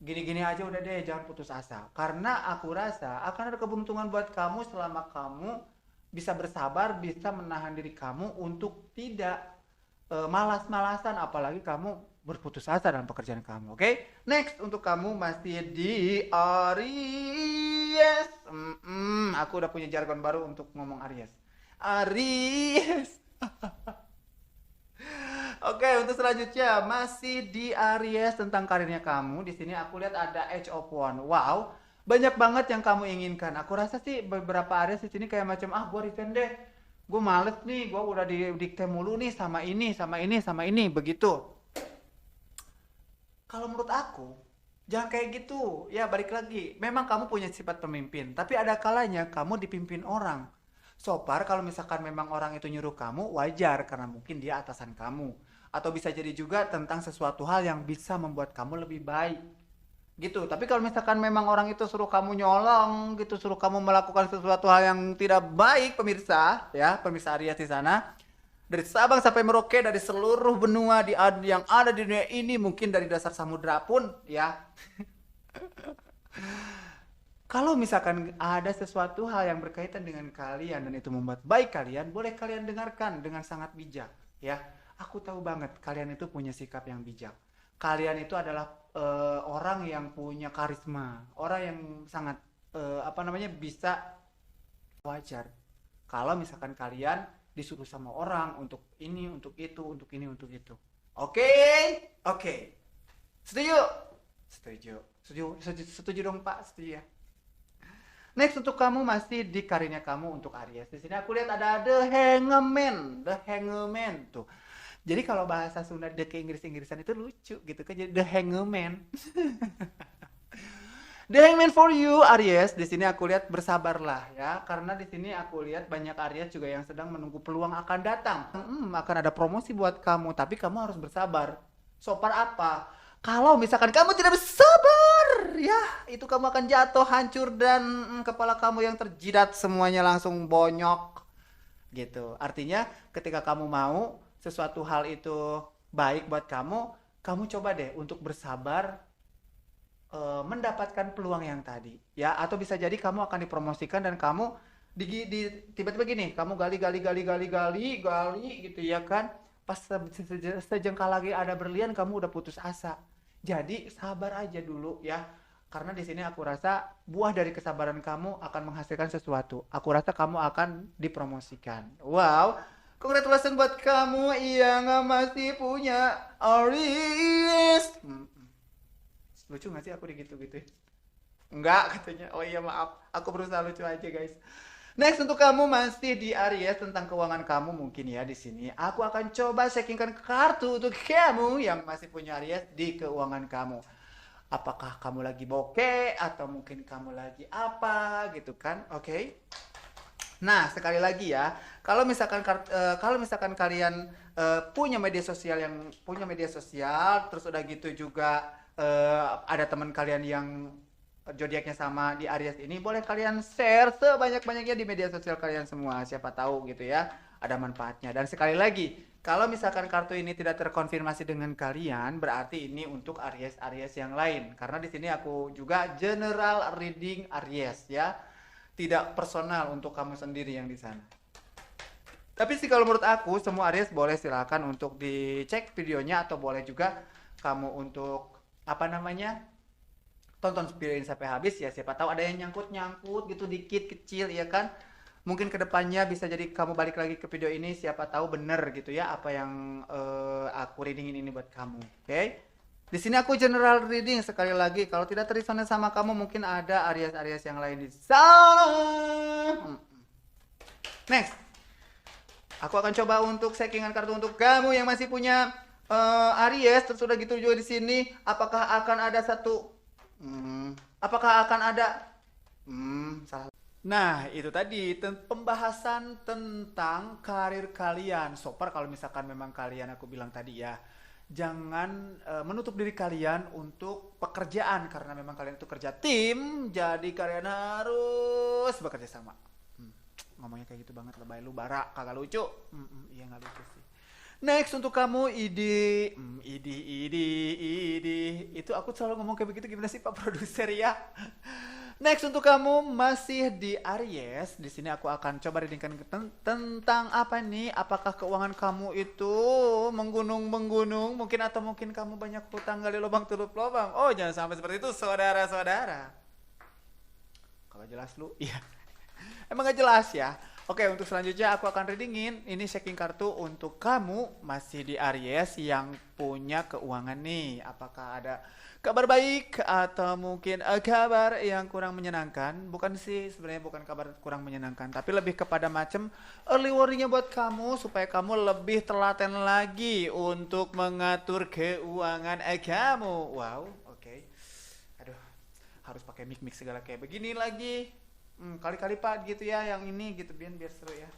Speaker 1: gini-gini aja udah deh jangan putus asa. Karena aku rasa akan ada keberuntungan buat kamu selama kamu bisa bersabar, bisa menahan diri kamu untuk tidak malas-malasan apalagi kamu berputus asa dalam pekerjaan kamu. Oke? Next untuk kamu masih di Aries. Aku udah punya jargon baru untuk ngomong Aries. Aries. Oke, untuk selanjutnya masih di Aries tentang karirnya kamu. Di sini aku lihat ada Age of One. Wow, banyak banget yang kamu inginkan. Aku rasa sih beberapa Aries di sini kayak macam gue resign deh. Gue males nih, gue udah didikte mulu nih sama ini, sama ini, sama ini, begitu. Kalau menurut aku, jangan kayak gitu. Ya, balik lagi. Memang kamu punya sifat pemimpin, tapi ada kalanya kamu dipimpin orang. So far, kalau misalkan memang orang itu nyuruh kamu, wajar karena mungkin dia atasan kamu. Atau bisa jadi juga tentang sesuatu hal yang bisa membuat kamu lebih baik. Gitu. Tapi kalau misalkan memang orang itu suruh kamu nyolong, gitu, suruh kamu melakukan sesuatu hal yang tidak baik, pemirsa, ya, pemirsa Aries di sana, dari Sabang sampai Merauke, dari seluruh benua yang ada di dunia ini, mungkin dari dasar samudra pun, ya. Kalau misalkan ada sesuatu hal yang berkaitan dengan kalian dan itu membuat baik kalian, boleh kalian dengarkan dengan sangat bijak, ya. Aku tahu banget kalian itu punya sikap yang bijak. kalian itu adalah orang yang punya karisma, orang yang sangat apa namanya bisa wajar. Kalau misalkan kalian disuruh sama orang untuk ini, untuk itu, untuk ini, untuk itu. Oke, oke. Setuju? Setuju. Setuju, setuju, setuju dong Pak, setuju ya. Next untuk kamu masih di karirnya kamu untuk Aries. Di sini aku lihat ada The Hangman, The Hangman tuh. Jadi kalau bahasa Sunda ke Inggris-Inggrisan itu lucu gitu kan, jadi The Hangman. The Hangman for you Aries. Di sini aku lihat bersabarlah ya, karena di sini aku lihat banyak Aries juga yang sedang menunggu peluang akan datang. Akan ada promosi buat kamu, tapi kamu harus bersabar. Sopar apa? Kalau misalkan kamu tidak bersabar, ya itu kamu akan jatuh hancur dan kepala kamu yang terjidat semuanya langsung bonyok gitu. Artinya ketika kamu mau sesuatu hal itu baik buat kamu, kamu coba deh untuk bersabar mendapatkan peluang yang tadi ya, atau bisa jadi kamu akan dipromosikan dan kamu tiba-tiba gini, kamu gali gitu ya kan, pas sejengkal lagi ada berlian kamu udah putus asa. Jadi sabar aja dulu ya, karena di sini aku rasa buah dari kesabaran kamu akan menghasilkan sesuatu. Aku rasa kamu akan dipromosikan. Wow, congratulations buat kamu yang masih punya Aries. Lucu gak sih aku digitu-gitu? Enggak katanya. Oh iya maaf, aku berusaha lucu aja guys. Next untuk kamu masih di Aries, tentang keuangan kamu mungkin ya di sini. Aku akan coba shakingkan kartu untuk kamu yang masih punya Aries di keuangan kamu. Apakah kamu lagi bokeh atau mungkin kamu lagi apa gitu kan? Oke. Nah, sekali lagi ya, kalau misalkan kalian punya media sosial terus udah gitu juga ada teman kalian yang zodiaknya sama di Aries ini, boleh kalian share sebanyak-banyaknya di media sosial kalian semua. Siapa tahu gitu ya, ada manfaatnya. Dan sekali lagi, kalau misalkan kartu ini tidak terkonfirmasi dengan kalian, berarti ini untuk Aries-Aries yang lain. Karena di sini aku juga general reading Aries ya. Tidak personal untuk kamu sendiri yang di sana. Tapi sih kalau menurut aku semua Aries boleh silakan untuk dicek videonya, atau boleh juga kamu untuk apa namanya, tonton video ini sampai habis ya. Siapa tahu ada yang nyangkut gitu dikit kecil ya kan. Mungkin kedepannya bisa jadi kamu balik lagi ke video ini, siapa tahu bener gitu ya apa yang aku readingin ini buat kamu. Oke? Di sini aku general reading sekali lagi. Kalau tidak terresonate sama kamu, mungkin ada Aries-Aries yang lain di sana. Next, aku akan coba untuk shakingan kartu untuk kamu yang masih punya Aries. Terus udah gitu juga di sini. Apakah akan ada satu? Apakah akan ada? Salah. Nah, itu tadi pembahasan tentang karir kalian. So far kalau misalkan memang kalian, aku bilang tadi ya, jangan menutup diri kalian untuk pekerjaan, karena memang kalian itu kerja tim, jadi kalian harus bekerja sama. Ngomongnya kayak gitu banget, lebay lu bara, kagak lucu. Iya nggak lucu sih. Next untuk kamu ide, itu aku selalu ngomong kayak begitu, gimana sih Pak Produser ya? Next untuk kamu masih di Aries, di sini aku akan coba readingkan tentang apa nih? Apakah keuangan kamu itu menggunung, mungkin, atau mungkin kamu banyak hutang gali lubang tutup lubang? Oh, jangan sampai seperti itu, saudara-saudara. Kalau jelas lu, iya. Emang gak jelas ya? Oke, untuk selanjutnya aku akan readingin. Ini shaking kartu untuk kamu masih di Aries yang punya keuangan nih. Apakah ada kabar baik atau mungkin kabar yang kurang menyenangkan? Bukan sih, sebenarnya bukan kabar kurang menyenangkan, tapi lebih kepada macam early warningnya buat kamu supaya kamu lebih telaten lagi untuk mengatur keuangan kamu. Wow, oke. Aduh, harus pakai mic segala kayak begini lagi. Kali-kali Pak gitu ya, yang ini gitu biar seru ya.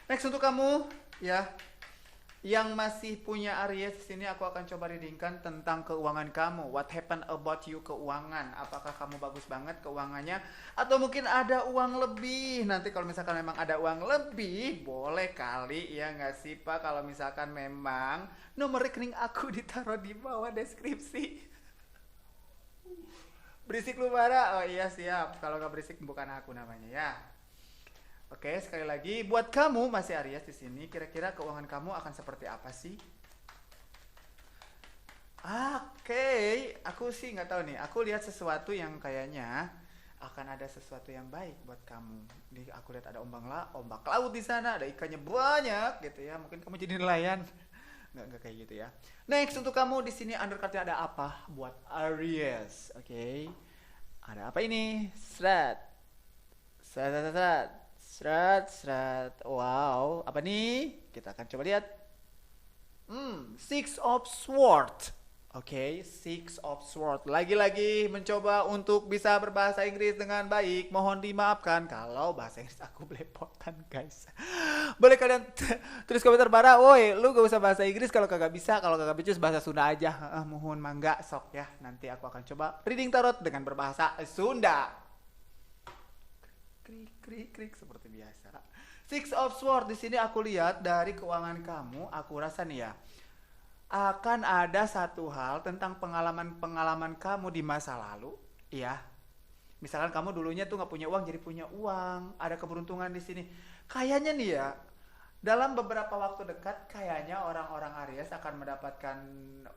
Speaker 1: Next untuk kamu ya yang masih punya Aries, sini aku akan coba readingkan tentang keuangan kamu. What happened about you keuangan? Apakah kamu bagus banget keuangannya atau mungkin ada uang lebih? Nanti kalau misalkan memang ada uang lebih, boleh kali ya nggak sih Pak, kalau misalkan memang nomor rekening aku ditaruh di bawah deskripsi. Berisik lu bara. Oh iya siap. Kalau nggak berisik bukan aku namanya ya. Oke, sekali lagi buat kamu masih Aries di sini, kira-kira keuangan kamu akan seperti apa sih? Oke, aku sih nggak tahu nih. Aku lihat sesuatu yang kayaknya akan ada sesuatu yang baik buat kamu. Aku lihat ada ombak laut di sana, ada ikannya banyak gitu ya. Mungkin kamu jadi nelayan. Nggak kayak gitu ya. Next untuk kamu di sini undercardnya ada apa buat Aries? Oke, ada apa ini? Seret, seret, seret, seret, seret. Wow, apa nih? Kita akan coba lihat. Six of Swords. Oke, Six of Swords. Lagi-lagi mencoba untuk bisa berbahasa Inggris dengan baik. Mohon dimaafkan kalau bahasa Inggris aku belepotan, guys. Boleh kalian tulis komentar bara, woi, lu gak usah bahasa Inggris kalau kagak bisa, kalau kagak bisa bahasa Sunda aja. Mohon mangga sok ya. Nanti aku akan coba reading tarot dengan berbahasa Sunda. Krik krik krik seperti biasa. Six of Swords di sini aku lihat dari keuangan kamu, aku rasa nih ya, akan ada satu hal tentang pengalaman-pengalaman kamu di masa lalu, ya. Misalkan kamu dulunya tuh nggak punya uang jadi punya uang, ada keberuntungan di sini. Kayaknya nih ya, dalam beberapa waktu dekat kayaknya orang-orang Aries akan mendapatkan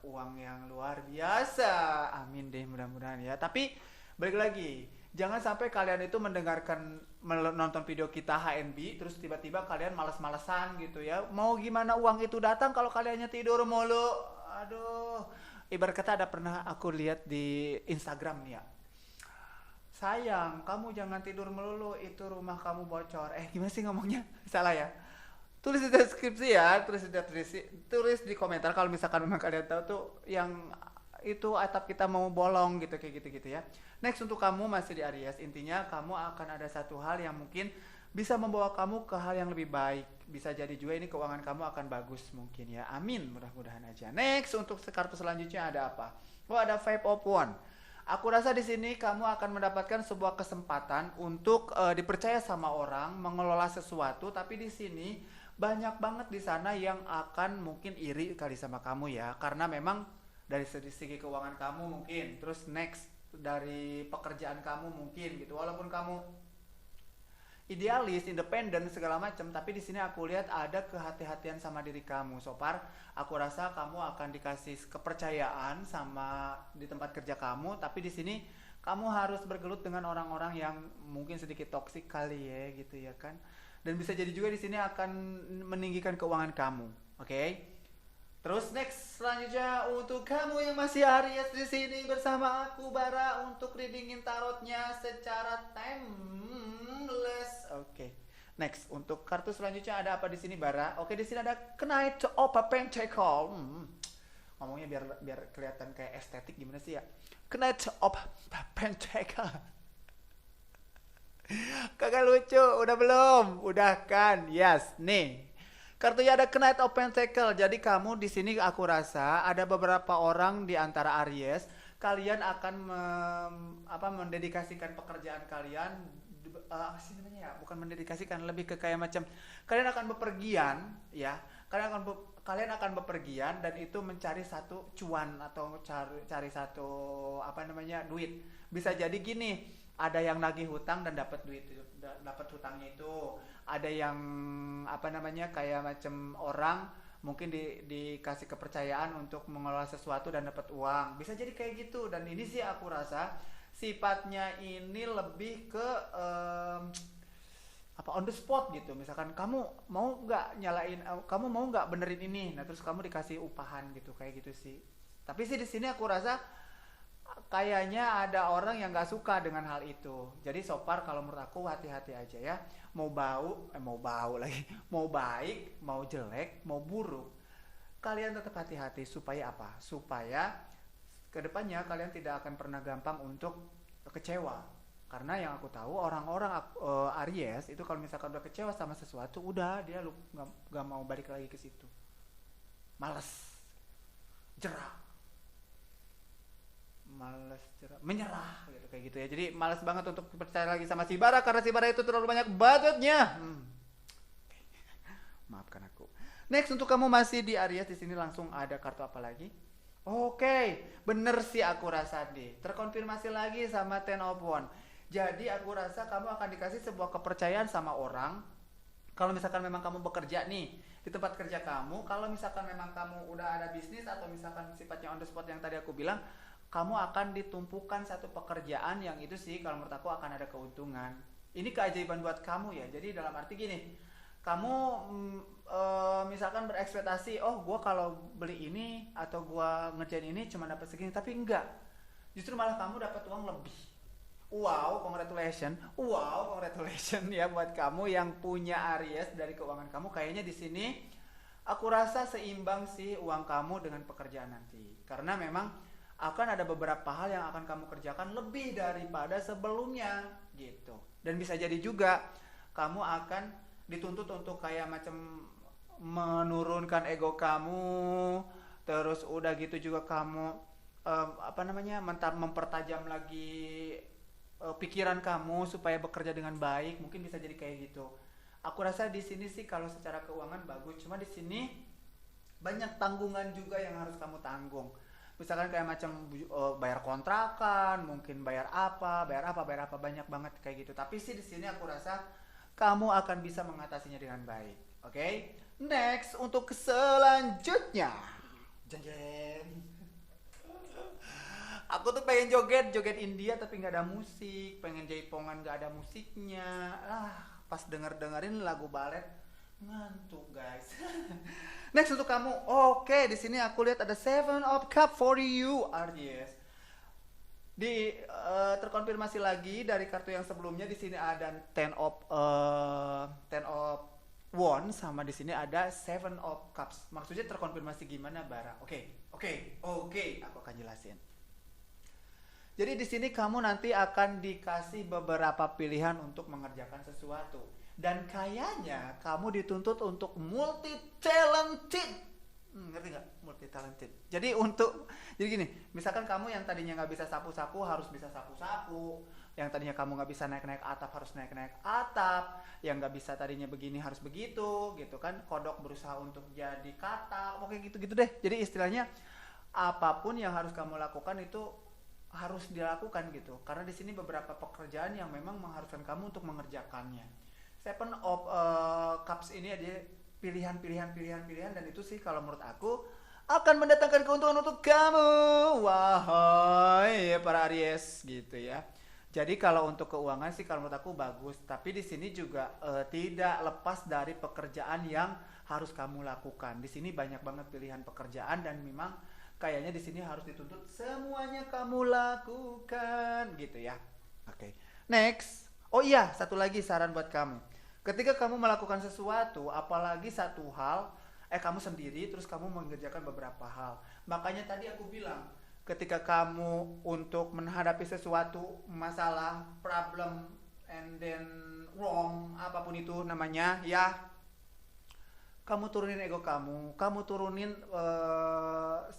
Speaker 1: uang yang luar biasa. Amin deh mudah-mudahan ya. Tapi balik lagi, jangan sampai kalian itu nonton video kita HNB terus tiba-tiba kalian males-malesan gitu ya. Mau gimana uang itu datang kalau kaliannya tidur mulu? Aduh. Ibarat kata ada pernah aku lihat di Instagram nih ya. Sayang, kamu jangan tidur melulu, itu rumah kamu bocor. Gimana sih ngomongnya? Salah ya? Tulis di deskripsi ya, tulis di komentar kalau misalkan memang kalian tahu tuh yang itu atap kita mau bolong gitu kayak gitu ya. Next untuk kamu masih di Aries, intinya kamu akan ada satu hal yang mungkin bisa membawa kamu ke hal yang lebih baik. Bisa jadi juga ini keuangan kamu akan bagus mungkin ya. Amin, mudah-mudahan aja. Next untuk kartu selanjutnya ada apa? Oh, ada Five of Wands. Aku rasa di sini kamu akan mendapatkan sebuah kesempatan untuk dipercaya sama orang, mengelola sesuatu, tapi di sini banyak banget di sana yang akan mungkin iri kali sama kamu ya, karena memang dari segi keuangan kamu mungkin, terus next dari pekerjaan kamu mungkin gitu, walaupun kamu idealis, independen segala macam, tapi di sini aku lihat ada kehati-hatian sama diri kamu. So far, aku rasa kamu akan dikasih kepercayaan sama di tempat kerja kamu, tapi di sini kamu harus bergelut dengan orang-orang yang mungkin sedikit toksik kali ya, gitu ya kan. Dan bisa jadi juga di sini akan meninggikan keuangan kamu, oke? Terus next selanjutnya untuk kamu yang masih Aries di sini bersama aku Bara untuk readingin tarotnya secara timeless. Oke. Next untuk kartu selanjutnya ada apa di sini Bara? Oke, di sini ada Knight of Pentacles. Ngomongnya biar kelihatan kayak estetik gimana sih ya? Knight of Pentacles. Kagak lucu, udah belum? Udah kan? Yes, nih. Kartunya ada Knight of Pentacles. Jadi kamu di sini aku rasa ada beberapa orang di antara Aries, kalian akan mendedikasikan pekerjaan kalian apa sih namanya ya? Bukan mendedikasikan, lebih ke kayak macam kalian akan bepergian ya. Kalian akan bepergian dan itu mencari satu cuan atau cari satu duit. Bisa jadi gini, ada yang nagih hutang dan dapat duit, dapat hutangnya itu. Ada yang kayak macam orang mungkin dikasih kepercayaan untuk mengelola sesuatu dan dapat uang. Bisa jadi kayak gitu, dan ini sih aku rasa sifatnya ini lebih ke on the spot gitu. Misalkan kamu mau nggak benerin ini, nah terus kamu dikasih upahan gitu, kayak gitu sih. Tapi sih di sini aku rasa kayaknya ada orang yang nggak suka dengan hal itu. Jadi so far kalau menurut aku hati-hati aja ya. Mau bau lagi, mau baik, mau jelek, mau buruk, kalian tetap hati-hati supaya apa? Supaya kedepannya kalian tidak akan pernah gampang untuk kecewa. Karena yang aku tahu orang-orang Aries itu kalau misalkan udah kecewa sama sesuatu, udah dia nggak mau balik lagi ke situ. Males, menyerah gitu, kayak gitu ya. Jadi malas banget untuk percaya lagi sama si Bara karena si Bara itu terlalu banyak budgetnya. Maafkan aku. Next untuk kamu masih di Aries, di sini langsung ada kartu apa lagi? Oke, bener sih aku rasa deh. Terkonfirmasi lagi sama Ten of Wands. Jadi aku rasa kamu akan dikasih sebuah kepercayaan sama orang. Kalau misalkan memang kamu bekerja nih di tempat kerja kamu, kalau misalkan memang kamu udah ada bisnis atau misalkan sifatnya on the spot yang tadi aku bilang, kamu akan ditumpukan satu pekerjaan yang itu sih kalau menurut aku akan ada keuntungan. Ini keajaiban buat kamu ya. Jadi dalam arti gini, kamu misalkan berekspektasi, oh gue kalau beli ini atau gue ngerjain ini cuma dapat segini, tapi enggak. Justru malah kamu dapat uang lebih. Wow, congratulations ya buat kamu yang punya Aries dari keuangan kamu. Kayaknya di sini aku rasa seimbang sih uang kamu dengan pekerjaan nanti. Karena memang akan ada beberapa hal yang akan kamu kerjakan lebih daripada sebelumnya gitu. Dan bisa jadi juga kamu akan dituntut untuk kayak macam menurunkan ego kamu, terus udah gitu juga kamu mempertajam lagi pikiran kamu supaya bekerja dengan baik, mungkin bisa jadi kayak gitu. Aku rasa di sini sih kalau secara keuangan bagus, cuma di sini banyak tanggungan juga yang harus kamu tanggung. Misalkan kayak macam bayar kontrakan, mungkin bayar apa banyak banget kayak gitu. Tapi sih di sini aku rasa kamu akan bisa mengatasinya dengan baik. Oke? Next untuk selanjutnya. Jeng jeng. Aku tuh pengen joget India tapi nggak ada musik, pengen jaipongan nggak ada musiknya. Pas dengerin lagu balet ngantuk guys. Next untuk kamu, oke di sini aku lihat ada Seven of Cup for you, Aries. Terkonfirmasi lagi dari kartu yang sebelumnya, di sini ada Ten of Wands sama di sini ada Seven of Cups. Maksudnya terkonfirmasi gimana, Bara? Oke, aku akan jelasin. Jadi di sini kamu nanti akan dikasih beberapa pilihan untuk mengerjakan sesuatu. Dan kayaknya kamu dituntut untuk multi talented. Ngerti nggak? Multi talented. Jadi gini, misalkan kamu yang tadinya nggak bisa sapu-sapu harus bisa sapu-sapu. Yang tadinya kamu nggak bisa naik-naik atap harus naik-naik atap. Yang nggak bisa tadinya begini harus begitu, gitu kan? Kodok berusaha untuk jadi kata, pokoknya gitu-gitu deh. Jadi istilahnya apapun yang harus kamu lakukan itu harus dilakukan gitu, karena di sini beberapa pekerjaan yang memang mengharuskan kamu untuk mengerjakannya. Seven of Cups ini ada pilihan, dan itu sih kalau menurut aku akan mendatangkan keuntungan untuk kamu, wahai para Aries gitu ya. Jadi kalau untuk keuangan sih kalau menurut aku bagus, tapi di sini juga tidak lepas dari pekerjaan yang harus kamu lakukan. Di sini banyak banget pilihan pekerjaan dan memang kayaknya di sini harus dituntut semuanya kamu lakukan gitu ya. Oke. Next. Oh iya, satu lagi saran buat kamu. Ketika kamu melakukan sesuatu, apalagi satu hal, kamu sendiri terus kamu mengerjakan beberapa hal. Makanya tadi aku bilang, ketika kamu untuk menghadapi sesuatu masalah, problem and then wrong, apapun itu namanya ya, kamu turunin ego kamu turunin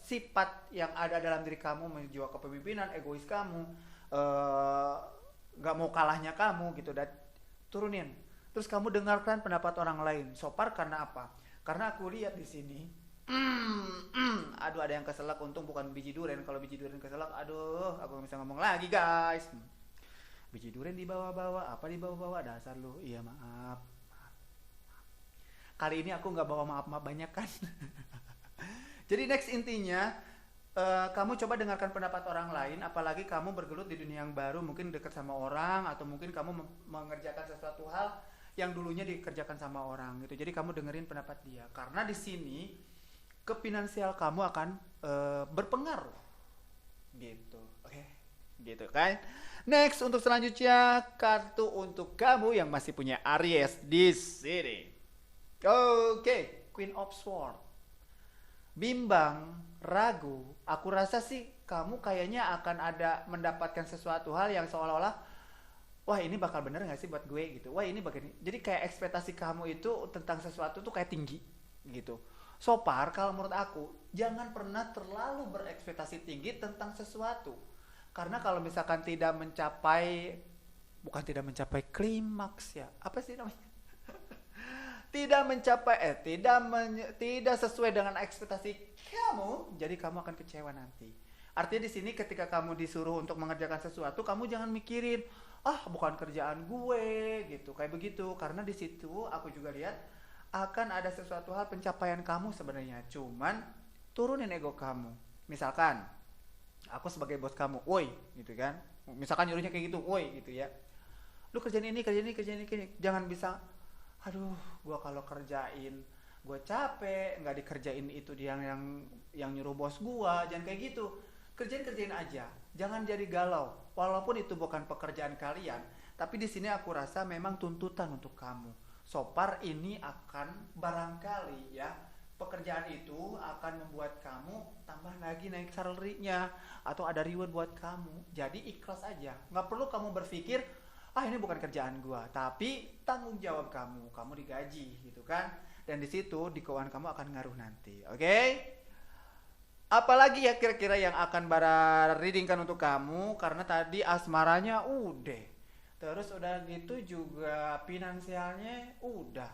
Speaker 1: sifat yang ada dalam diri kamu, menjual kepemimpinan, egois kamu, gak mau kalahnya kamu gitu, dan turunin. Terus kamu dengarkan pendapat orang lain. Sopar karena apa? Karena aku lihat di sini, aduh ada yang keselak, untung bukan biji durian. Kalau biji durian keselak, aduh aku gak bisa ngomong lagi guys. Biji durian dibawa-bawa, apa dibawa-bawa, dasar lu. Iya maaf. Kali ini aku nggak bawa maaf-maaf banyak kan. Jadi next intinya kamu coba dengarkan pendapat orang lain, apalagi kamu bergelut di dunia yang baru, mungkin dekat sama orang atau mungkin kamu mengerjakan sesuatu hal yang dulunya dikerjakan sama orang gitu. Jadi kamu dengerin pendapat dia, karena di sini ke finansial kamu akan berpengaruh gitu. Oke. Gitu kan. Next untuk selanjutnya kartu untuk kamu yang masih punya Aries di sini. Oke, Queen of Swords. Bimbang, ragu, aku rasa sih kamu kayaknya akan ada mendapatkan sesuatu hal yang seolah-olah, wah ini bakal bener gak sih buat gue gitu. Wah ini begini. Jadi kayak ekspektasi kamu itu tentang sesuatu tuh kayak tinggi gitu. So far kalau menurut aku, jangan pernah terlalu berekspektasi tinggi tentang sesuatu. Karena kalau misalkan tidak mencapai klimaks ya. Apa sih namanya? Tidak sesuai dengan ekspektasi kamu, jadi kamu akan kecewa nanti. Artinya di sini ketika kamu disuruh untuk mengerjakan sesuatu, kamu jangan mikirin, bukan kerjaan gue gitu, kayak begitu. Karena di situ aku juga lihat akan ada sesuatu hal pencapaian kamu sebenarnya, cuman turunin ego kamu. Misalkan aku sebagai bos kamu, woi gitu kan, misalkan nyuruhnya kayak gitu, woi gitu ya, lu kerjain ini, kerjain ini, kerjain ini. Jangan bisa, aduh gua kalau kerjain gua capek, nggak dikerjain itu dia yang nyuruh bos gua. Jangan kayak gitu. Kerjain aja, jangan jadi galau. Walaupun itu bukan pekerjaan kalian, tapi di sini aku rasa memang tuntutan untuk kamu. Sopar ini akan barangkali ya, pekerjaan itu akan membuat kamu tambah lagi naik salary-nya atau ada reward buat kamu. Jadi ikhlas aja, nggak perlu kamu berpikir ini bukan kerjaan gua, tapi tanggung jawab kamu, kamu digaji gitu kan. Dan di situ di keuangan kamu akan ngaruh nanti, oke? Apalagi ya kira-kira yang akan Bara readingkan untuk kamu, karena tadi asmaranya udah. Terus udah gitu juga finansialnya udah.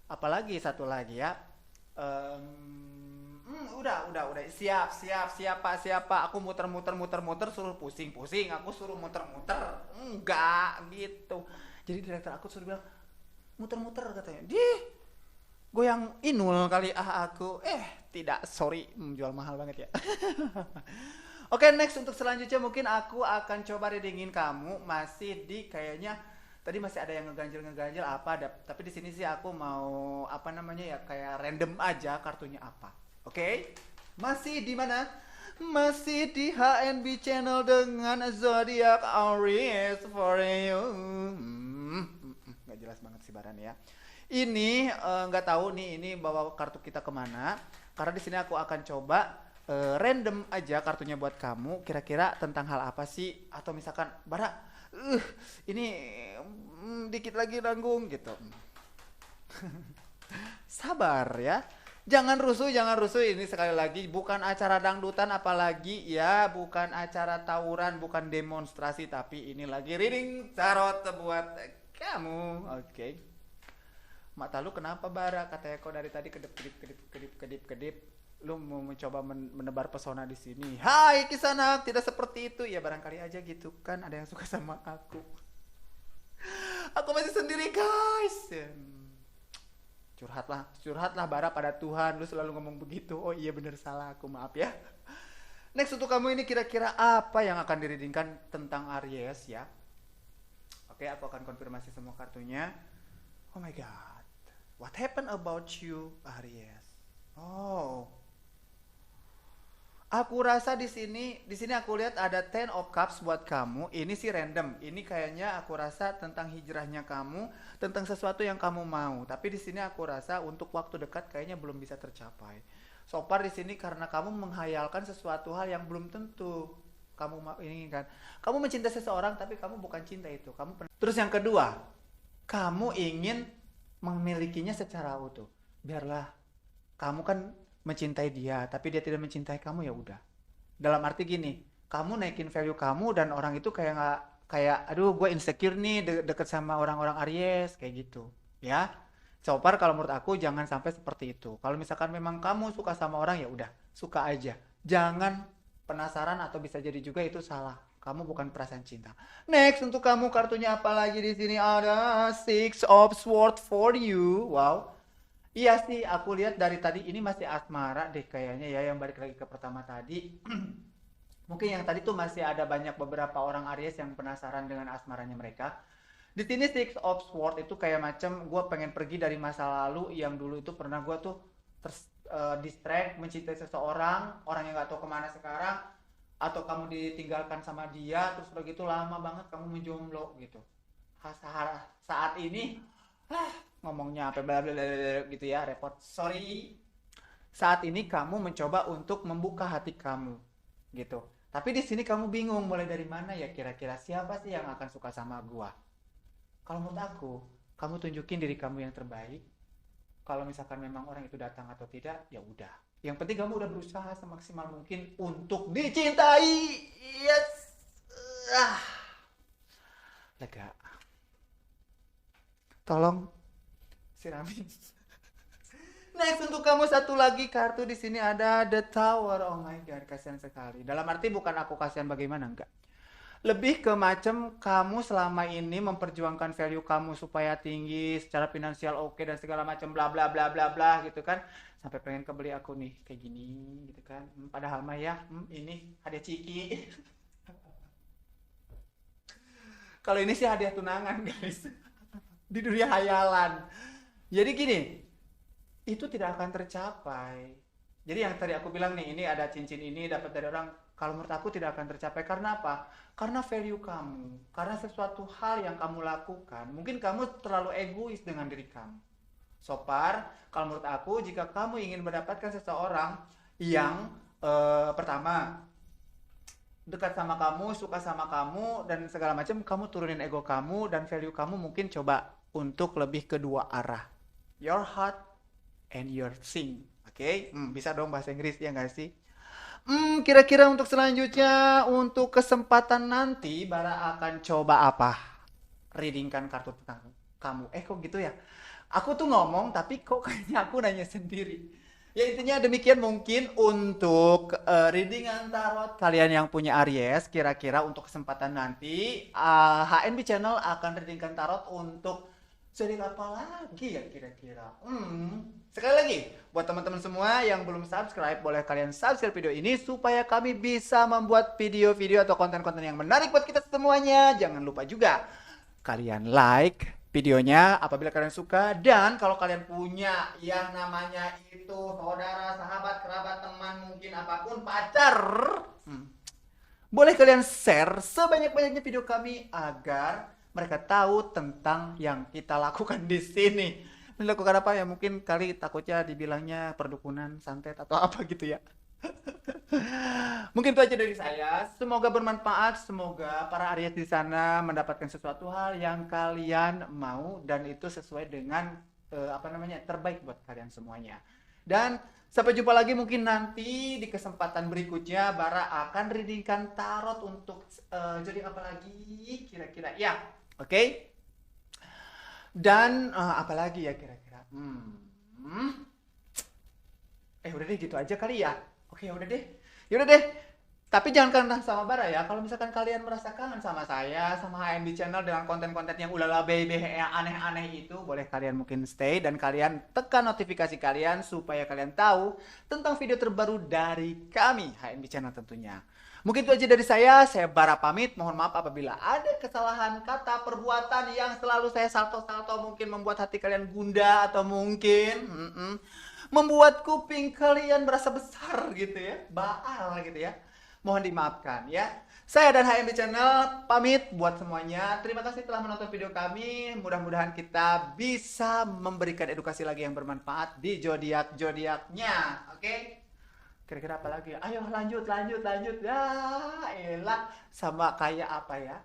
Speaker 1: Apalagi satu lagi ya. Udah. Siapa. Aku muter-muter suruh pusing. Aku suruh muter-muter. Enggak gitu. Jadi direktur aku suruh bilang muter-muter katanya. Gue yang inul kali aku. Tidak, sorry, jual mahal banget ya. Oke, next untuk selanjutnya mungkin aku akan coba readingin kamu masih di kayaknya tadi masih ada yang ngeganjel apa ada, tapi di sini sih aku mau apa namanya ya, kayak random aja kartunya apa. Oke? Masih di mana? Masih di HNB channel dengan zodiak Aries for you. Nggak jelas banget sih Baran ya. Ini nggak tahu nih ini bawa kartu kita kemana. Karena di sini aku akan coba random aja kartunya buat kamu. Kira-kira tentang hal apa sih? Atau misalkan Bara, ini dikit lagi nanggung gitu. Sabar ya. Jangan rusuh. Ini sekali lagi bukan acara dangdutan, apalagi ya bukan acara tawuran, bukan demonstrasi, tapi ini lagi reading tarot buat kamu. Oke. Mata lu kenapa Bara? Katanya kok dari tadi kedip. Lu mau mencoba menebar pesona di sini. Hai Kisanak, tidak seperti itu. Ya barangkali aja gitu kan, ada yang suka sama aku. Aku masih sendiri guys. Curhatlah Bara pada Tuhan. Lu selalu ngomong begitu. Oh iya bener, salah aku, maaf ya. Next untuk kamu ini kira-kira apa yang akan direadingkan tentang Aries ya? Oke, aku akan konfirmasi semua kartunya. Oh my god. What happened about you, Aries? Oh. Aku rasa di sini aku lihat ada Ten of Cups buat kamu. Ini sih random. Ini kayaknya aku rasa tentang hijrahnya kamu, tentang sesuatu yang kamu mau. Tapi di sini aku rasa untuk waktu dekat kayaknya belum bisa tercapai. So far di sini karena kamu menghayalkan sesuatu hal yang belum tentu kamu inginkan. Kamu mencintai seseorang tapi kamu bukan cinta itu. Terus yang kedua, kamu ingin memilikinya secara utuh. Biarlah, kamu kan mencintai dia, tapi dia tidak mencintai kamu, ya udah. Dalam arti gini, kamu naikin value kamu dan orang itu kayak nggak, kayak aduh gue insecure nih deket sama orang-orang Aries kayak gitu, ya. So far kalau menurut aku jangan sampai seperti itu. Kalau misalkan memang kamu suka sama orang ya udah, suka aja. Jangan penasaran atau bisa jadi juga itu salah. Kamu bukan perasaan cinta. Next untuk kamu kartunya apa lagi di sini ada Six of Swords for you. Wow. Iya sih, aku lihat dari tadi ini masih asmara deh kayaknya ya, yang balik lagi ke pertama tadi. Mungkin yang tadi tuh masih ada banyak beberapa orang Aries yang penasaran dengan asmaranya mereka. Di sini Six of Swords itu kayak macam gue pengen pergi dari masa lalu yang dulu itu pernah gue tuh distract mencintai seseorang, orang yang nggak tahu kemana sekarang, atau kamu ditinggalkan sama dia terus begitu lama banget kamu menjomblo gitu. Saat ini ngomongnya apa bla bla bla gitu ya, repot. Sorry. Saat ini kamu mencoba untuk membuka hati kamu gitu. Tapi di sini kamu bingung mulai dari mana ya, kira-kira siapa sih yang akan suka sama gua? Kalau menurut aku, kamu tunjukin diri kamu yang terbaik. Kalau misalkan memang orang itu datang atau tidak, ya udah. Yang penting kamu udah berusaha semaksimal mungkin untuk dicintai. Yes. Lega. Tolong siramin. Next untuk kamu satu lagi kartu di sini ada The Tower. Oh my god, kasihan sekali. Dalam arti bukan aku kasihan bagaimana, enggak. Lebih ke macam kamu selama ini memperjuangkan value kamu supaya tinggi, secara finansial oke dan segala macam bla bla bla bla bla gitu kan. Sampai pengen kebeli aku nih kayak gini gitu kan. Padahal mah ya, ini hadiah Ciki. Kalau ini sih hadiah tunangan, guys. Di dunia hayalan. Jadi gini, itu tidak akan tercapai. Jadi yang tadi aku bilang nih, ini ada cincin ini dapat dari orang, kalau menurut aku tidak akan tercapai. Karena apa? Karena value kamu, karena sesuatu hal yang kamu lakukan. Mungkin kamu terlalu egois dengan diri kamu. So far, kalau menurut aku, jika kamu ingin mendapatkan seseorang yang pertama dekat sama kamu, suka sama kamu dan segala macam, kamu turunin ego kamu dan value kamu mungkin coba untuk lebih kedua arah. Your heart and your thing. Oke? Bisa dong bahasa Inggris ya nggak sih? Kira-kira untuk selanjutnya, untuk kesempatan nanti, Bara akan coba apa? Readingkan kartu tentang kamu. Kok gitu ya? Aku tuh ngomong, tapi kok kayaknya aku nanya sendiri. Ya intinya demikian mungkin untuk readingan tarot kalian yang punya Aries. Kira-kira untuk kesempatan nanti, HNB Channel akan readingkan tarot untuk jadi apa lagi ya kira-kira? Sekali lagi, buat teman-teman semua yang belum subscribe, boleh kalian subscribe video ini supaya kami bisa membuat video-video atau konten-konten yang menarik buat kita semuanya. Jangan lupa juga kalian like videonya apabila kalian suka, dan kalau kalian punya yang namanya itu saudara, sahabat, kerabat, teman, mungkin apapun, pacar, boleh kalian share sebanyak-banyaknya video kami agar mereka tahu tentang yang kita lakukan di sini. Melakukan apa ya? Mungkin kali takutnya dibilangnya perdukunan, santet atau apa gitu ya. Mungkin itu aja dari saya. Semoga bermanfaat. Semoga para Aries di sana mendapatkan sesuatu hal yang kalian mau dan itu sesuai dengan terbaik buat kalian semuanya. Dan sampai jumpa lagi mungkin nanti di kesempatan berikutnya. Bara akan readingkan tarot untuk jadi apa lagi kira-kira ya. Oke? Dan apa lagi ya kira-kira? Udah deh gitu aja kali ya. Oke, udah deh. Yaudah deh. Tapi jangan kangen sama Bara ya. Kalau misalkan kalian merasa kangen sama saya, sama HNB Channel dengan konten-konten yang ulala baby yang aneh-aneh itu, boleh kalian mungkin stay dan kalian tekan notifikasi kalian supaya kalian tahu tentang video terbaru dari kami, HNB Channel tentunya. Mungkin itu aja dari saya Bara pamit. Mohon maaf apabila ada kesalahan kata, perbuatan yang selalu saya salto-salto mungkin membuat hati kalian gundah atau mungkin membuat kuping kalian berasa besar gitu ya, baal gitu ya. Mohon dimaafkan ya. Saya dan HNB Channel pamit buat semuanya. Terima kasih telah menonton video kami. Mudah-mudahan kita bisa memberikan edukasi lagi yang bermanfaat di zodiak-zodiaknya. Oke? Kira-kira apa lagi? Ayo lanjut. Ya elah, sama kayak apa ya?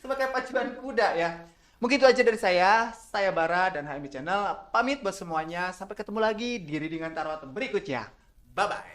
Speaker 1: Sama kayak pacuan kuda ya. Mungkin itu aja dari saya Bara dan HNB Channel pamit buat semuanya. Sampai ketemu lagi di readingan tarot berikutnya. Bye-bye.